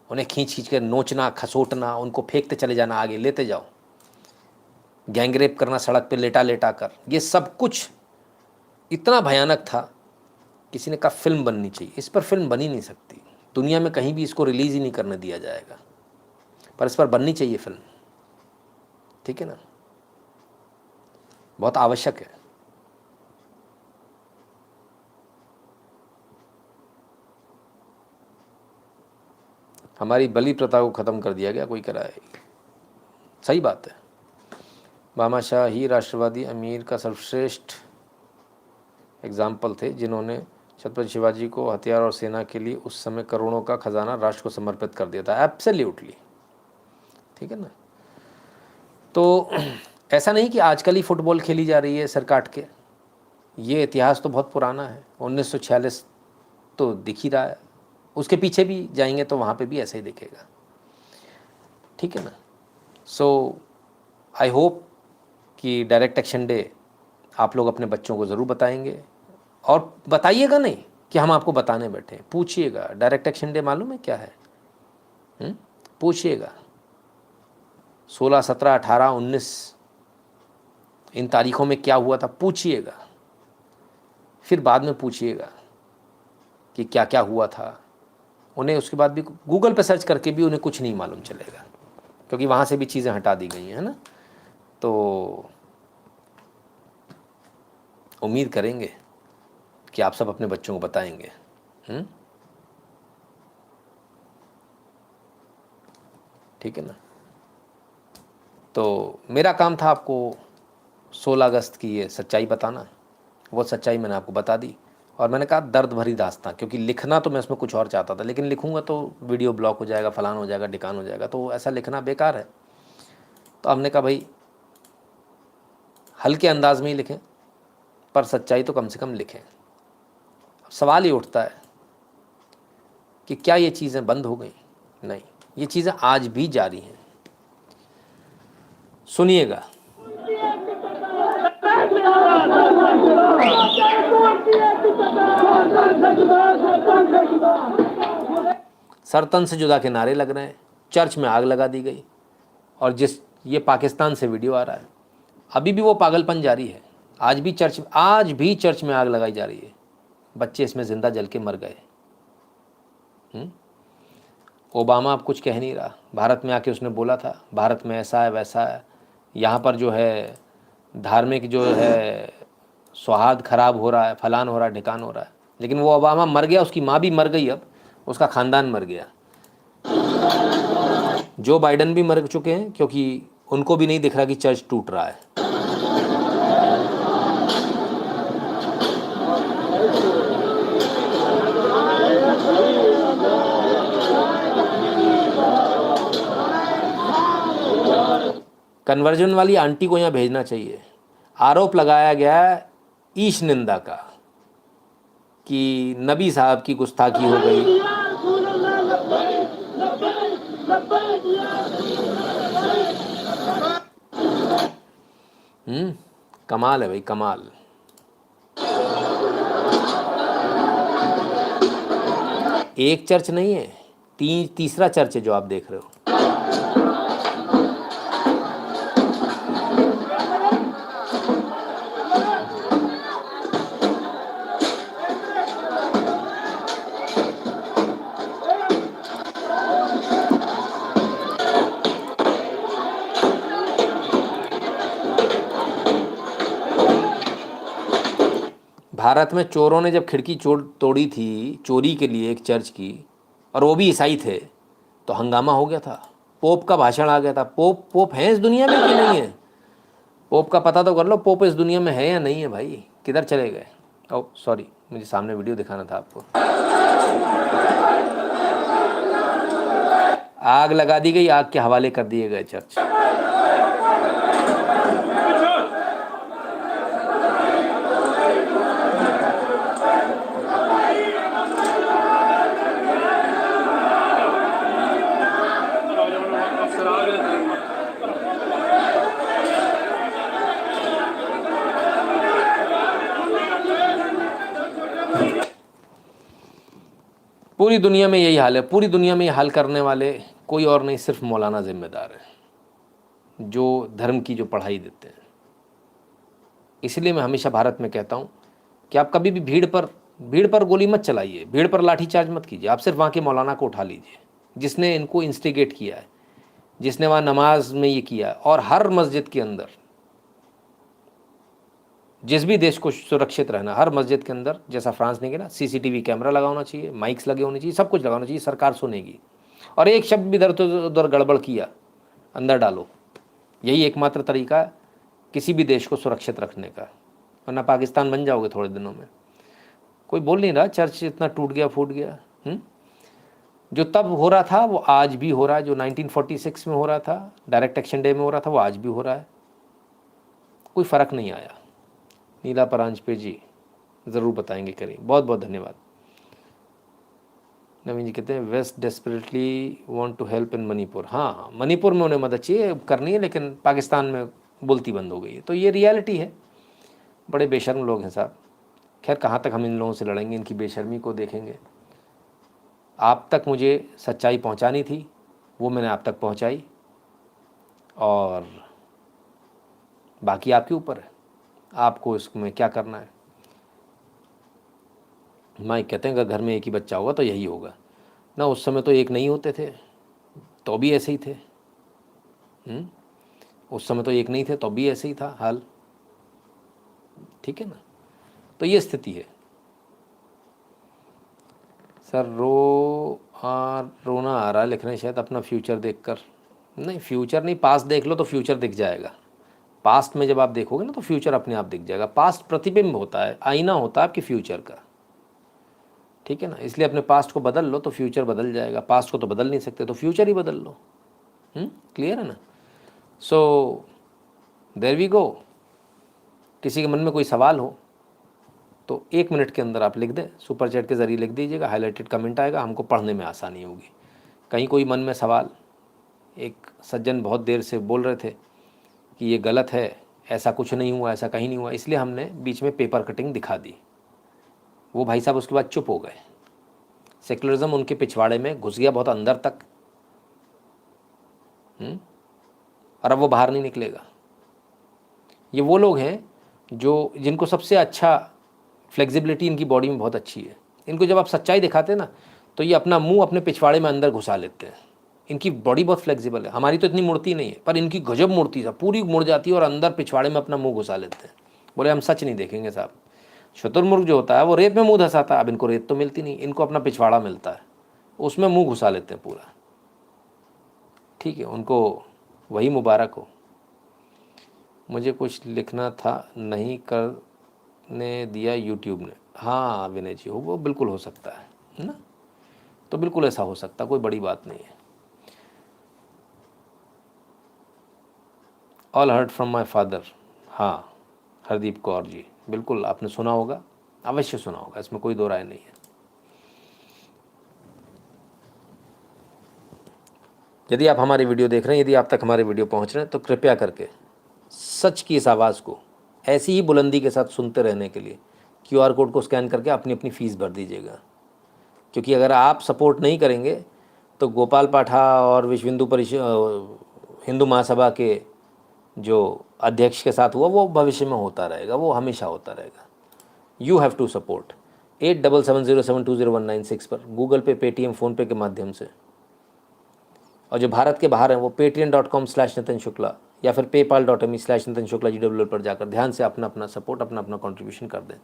[SPEAKER 1] उन्हें खींच खींच कर नोचना, खसोटना, उनको फेंकते चले जाना, आगे लेते जाओ, गैंगरेप करना सड़क पे लेटा लेटा कर, ये सब कुछ इतना भयानक था। किसी ने कहा फिल्म बननी चाहिए, इस पर फिल्म बनी नहीं सकती, दुनिया में कहीं भी इसको रिलीज़ ही नहीं करने दिया जाएगा, पर इस पर बननी चाहिए फिल्म, ठीक है ना। बहुत आवश्यक है। हमारी बलि प्रथा को ख़त्म कर दिया गया, कोई कराए, सही बात है। भामाशाह ही राष्ट्रवादी अमीर का सर्वश्रेष्ठ एग्जाम्पल थे, जिन्होंने छत्रपति शिवाजी को हथियार और सेना के लिए उस समय करोड़ों का खजाना राष्ट्र को समर्पित कर दिया था। एब्सोल्युटली, ठीक है ना। तो ऐसा नहीं कि आजकल ही फुटबॉल खेली जा रही है सर काट के, ये इतिहास तो बहुत पुराना है। 1946 तो दिख ही रहा है, उसके पीछे भी जाएंगे तो वहाँ पे भी ऐसा ही दिखेगा, ठीक है ना। सो आई होप कि डायरेक्ट एक्शन डे आप लोग अपने बच्चों को ज़रूर बताएंगे, और बताइएगा नहीं कि हम आपको बताने बैठे, पूछिएगा डायरेक्ट एक्शन डे मालूम है क्या है, पूछिएगा 16, 17, 18, 19 इन तारीखों में क्या हुआ था, पूछिएगा। फिर बाद में पूछिएगा कि क्या क्या हुआ था। उन्हें उसके बाद भी गूगल पे सर्च करके भी उन्हें कुछ नहीं मालूम चलेगा, क्योंकि वहाँ से भी चीज़ें हटा दी गई हैं, है ना। तो उम्मीद करेंगे कि आप सब अपने बच्चों को बताएंगे। ठीक है ना। तो मेरा काम था आपको 16 अगस्त की ये सच्चाई बताना, वो सच्चाई मैंने आपको बता दी। और मैंने कहा दर्द भरी दास्तां, क्योंकि लिखना तो मैं इसमें कुछ और चाहता था, लेकिन लिखूंगा तो वीडियो ब्लॉक हो जाएगा, फलान हो जाएगा, ढिकान हो जाएगा, तो ऐसा लिखना बेकार है। तो हमने कहा भाई हल्के अंदाज में ही लिखें, पर सच्चाई तो कम से कम लिखें। अब सवाल ही उठता है कि क्या ये चीज़ें बंद हो गई? नहीं, ये चीज़ें आज भी जारी हैं। सुनिएगा। सर तन से जुदा के नारे लग रहे हैं, चर्च में आग लगा दी गई, और ये पाकिस्तान से वीडियो आ रहा है, अभी भी वो पागलपन जारी है। आज भी चर्च में आग लगाई जा रही है, बच्चे इसमें जिंदा जल के मर गए। ओबामा अब कुछ कह नहीं रहा, भारत में आके उसने बोला था भारत में ऐसा है वैसा है, यहाँ पर जो है धार्मिक जो है सौहार्द खराब हो रहा है, फलान हो रहा है, ढिकान हो रहा है। लेकिन वो ओबामा मर गया, उसकी माँ भी मर गई, अब उसका ख़ानदान मर गया। जो बाइडन भी मर चुके हैं, क्योंकि उनको भी नहीं दिख रहा कि चर्च टूट रहा है। कन्वर्जन वाली आंटी को यहाँ भेजना चाहिए। आरोप लगाया गया है ईश निंदा का, कि नबी साहब की गुस्ताखी हो गई। कमाल है भाई, कमाल। एक चर्च नहीं है, तीसरा चर्च है जो आप देख रहे हो। भारत में चोरों ने जब खिड़की तोड़ी थी चोरी के लिए एक चर्च की, और वो भी ईसाई थे, तो हंगामा हो गया था। पोप का भाषण आ गया था। पोप है इस दुनिया में कि नहीं है? पोप का पता तो कर लो, पोप इस दुनिया में है या नहीं है भाई, किधर चले गए? ओ सॉरी, मुझे सामने वीडियो दिखाना था आपको। आग लगा दी गई, आग के हवाले कर दिए गए चर्च। पूरी दुनिया में यही हाल है। पूरी दुनिया में ये हाल करने वाले कोई और नहीं, सिर्फ मौलाना जिम्मेदार है, जो धर्म की जो पढ़ाई देते हैं। इसलिए मैं हमेशा भारत में कहता हूँ कि आप कभी भी भीड़ पर गोली मत चलाइए, भीड़ पर लाठीचार्ज मत कीजिए। आप सिर्फ वहाँ के मौलाना को उठा लीजिए, जिसने इनको इंस्टिगेट किया है, जिसने वहाँ नमाज में ये किया है। और हर मस्जिद के अंदर, जिस भी देश को सुरक्षित रहना, हर मस्जिद के अंदर, जैसा फ्रांस ने किया ना, सीसीटीवी कैमरा लगा होना चाहिए, माइक्स लगे होने चाहिए, सब कुछ लगा होना चाहिए, सरकार सुनेगी। और एक शब्द भी इधर उधर गड़बड़ किया, अंदर डालो। यही एकमात्र तरीका है किसी भी देश को सुरक्षित रखने का, वरना पाकिस्तान बन जाओगे थोड़े दिनों में। कोई बोल नहीं रहा चर्च इतना टूट गया फूट गया। जो तब हो रहा था वो आज भी हो रहा है, जो 1946 में हो रहा था, डायरेक्ट एक्शन डे में हो रहा था, वो आज भी हो रहा है। कोई फ़र्क नहीं आया। नीला परांजपे जी ज़रूर बताएंगे, करें। बहुत बहुत धन्यवाद। नवीन जी कहते हैं west desperately want to help in Manipur. हाँ, मणिपुर में उन्हें मदद चाहिए करनी है, लेकिन पाकिस्तान में बोलती बंद हो गई है। तो ये रियलिटी है। बड़े बेशर्म लोग हैं साहब। खैर, कहाँ तक हम इन लोगों से लड़ेंगे, इनकी बेशर्मी को देखेंगे। आप तक मुझे सच्चाई पहुंचानी थी, वो मैंने आप तक पहुंचाई, और बाकी आपके ऊपर है, आपको इसमें क्या करना है। माइक कहते हैं अगर घर में एक ही बच्चा होगा तो यही होगा ना। उस समय तो एक नहीं होते थे तो भी ऐसे ही थे। उस समय तो एक नहीं थे तो भी ऐसे ही था हाल। ठीक है ना। तो ये स्थिति है सर। रोना आ रहा है, लिख रहे हैं शायद अपना फ्यूचर देखकर। नहीं, फ्यूचर नहीं, पास्ट देख लो तो फ्यूचर दिख जाएगा। पास्ट में जब आप देखोगे ना तो फ्यूचर अपने आप दिख जाएगा। पास्ट प्रतिबिंब होता है, आईना होता है आपके फ्यूचर का। ठीक है ना। इसलिए अपने पास्ट को बदल लो तो फ्यूचर बदल जाएगा। पास्ट को तो बदल नहीं सकते तो फ्यूचर ही बदल लो। क्लियर है ना। So there we go. किसी के मन में कोई सवाल हो तो 1 मिनट के अंदर आप लिख दें, सुपर चैट के ज़रिए लिख दीजिएगा, हाईलाइटेड कमेंट आएगा, हमको पढ़ने में आसानी होगी। कहीं कोई मन में सवाल, एक सज्जन बहुत देर से बोल रहे थे कि ये गलत है, ऐसा कुछ नहीं हुआ, ऐसा कहीं नहीं हुआ, इसलिए हमने बीच में पेपर कटिंग दिखा दी। वो भाई साहब उसके बाद चुप हो गए। सेकुलरिज्म उनके पिछवाड़े में घुस गया बहुत अंदर तक, और अब वो बाहर नहीं निकलेगा। ये वो लोग हैं जो जिनको सबसे अच्छा फ्लेक्सिबिलिटी इनकी बॉडी में बहुत अच्छी है। इनको जब आप सच्चाई दिखाते हैं ना तो ये अपना मुंह अपने पिछवाड़े में अंदर घुसा लेते हैं। इनकी बॉडी बहुत फ्लेक्सिबल है। हमारी तो इतनी मुड़ती नहीं है, पर इनकी गजब मुड़ती है, पूरी मुड़ जाती है और अंदर पिछवाड़े में अपना मुंह घुसा लेते हैं। बोले हम सच नहीं देखेंगे साहब। शुतुरमुर्ग जो होता है वो रेत में मुंह धंसाता है। अब इनको रेत तो मिलती नहीं, इनको अपना पिछवाड़ा मिलता है, उसमें मुंह घुसा लेते हैं पूरा। ठीक है, उनको वही मुबारक हो। मुझे कुछ लिखना था, नहीं करने दिया यूट्यूब ने। हाँ विनय जी, हो वो बिल्कुल हो सकता है ना। तो बिल्कुल ऐसा हो सकता है, कोई बड़ी बात नहीं है। All hurt from my father. हाँ हरदीप कौर जी, बिल्कुल आपने सुना होगा, अवश्य सुना होगा, इसमें कोई दो राय नहीं है। यदि आप हमारी वीडियो देख रहे हैं, यदि आप तक हमारे वीडियो पहुंच रहे हैं, तो कृपया करके सच की इस आवाज़ को ऐसी ही बुलंदी के साथ सुनते रहने के लिए क्यूआर कोड को स्कैन करके अपनी अपनी फ़ीस भर दीजिएगा। क्योंकि अगर आप सपोर्ट नहीं करेंगे तो गोपाल पाठा और विश्व हिंदू परिषद, हिंदू महासभा के जो अध्यक्ष के साथ हुआ वो भविष्य में होता रहेगा, वो हमेशा होता रहेगा। You have to support. 8770720196 पर गूगल पे, पेटीएम, फ़ोनपे के माध्यम से। और जो भारत के बाहर हैं वो patreon.com/नितिन शुक्ला या फिर paypal.me/नितिन शुक्ला GWL पर जाकर ध्यान से अपना अपना सपोर्ट, अपना अपना कंट्रीब्यूशन कर दें।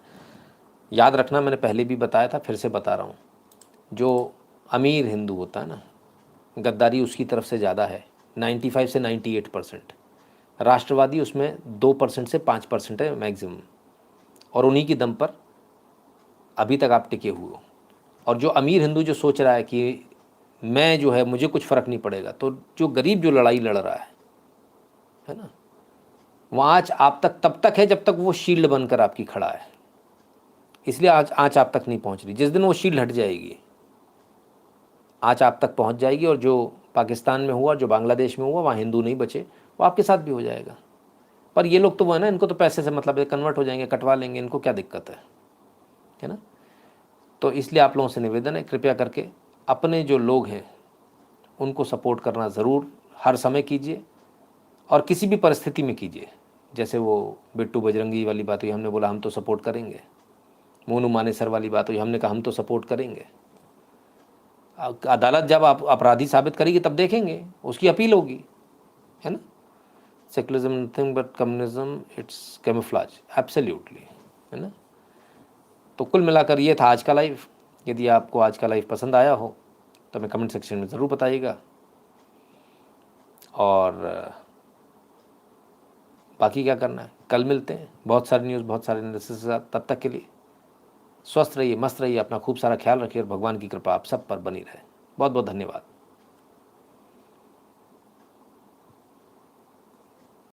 [SPEAKER 1] याद रखना, मैंने पहले भी बताया था, फिर से बता रहा हूँ, जो अमीर हिंदू होता है ना, गद्दारी उसकी तरफ से ज़्यादा है, 95 से 98%। राष्ट्रवादी उसमें 2% से 5% है मैक्सिमम, और उन्हीं की दम पर अभी तक आप टिके हुए हो। और जो अमीर हिंदू जो सोच रहा है कि मैं जो है मुझे कुछ फ़र्क नहीं पड़ेगा, तो जो गरीब जो लड़ाई लड़ रहा है ना, वो आँच आप तक तब तक है जब तक वो शील्ड बनकर आपकी खड़ा है। इसलिए आज आँच आप तक नहीं पहुंच रही। जिस दिन वो शील्ड हट जाएगी, आँच आप तक पहुंच जाएगी, और जो पाकिस्तान में हुआ, जो बांग्लादेश में हुआ, वहाँ हिंदू नहीं बचे, वो आपके साथ भी हो जाएगा। पर ये लोग तो वो है ना, इनको तो पैसे से मतलब है, कन्वर्ट हो जाएंगे, कटवा लेंगे, इनको क्या दिक्कत है ना। तो इसलिए आप लोगों से निवेदन है, कृपया करके अपने जो लोग हैं उनको सपोर्ट करना ज़रूर हर समय कीजिए, और किसी भी परिस्थिति में कीजिए। जैसे वो बिट्टू बजरंगी वाली बात हुई, हमने बोला हम तो सपोर्ट करेंगे। मोनू मानेसर वाली बात हुई, हमने कहा हम तो सपोर्ट करेंगे। अदालत जब आप अपराधी साबित करेगी तब देखेंगे, उसकी अपील होगी, है ना। Secularism nothing but communism, it's camouflage, absolutely, है ना। तो कुल मिलाकर ये था आज का लाइव। यदि आपको आज का लाइव पसंद आया हो तो हमें कमेंट सेक्शन में ज़रूर बताइएगा, और बाकी क्या करना है, कल मिलते हैं बहुत सारी न्यूज़, बहुत सारे एनालिसिस के साथ। तब तक के लिए स्वस्थ रहिए, मस्त रहिए, अपना खूब सारा ख्याल रखिए, और भगवान की कृपा आप सब पर बनी रहे। बहुत बहुत धन्यवाद।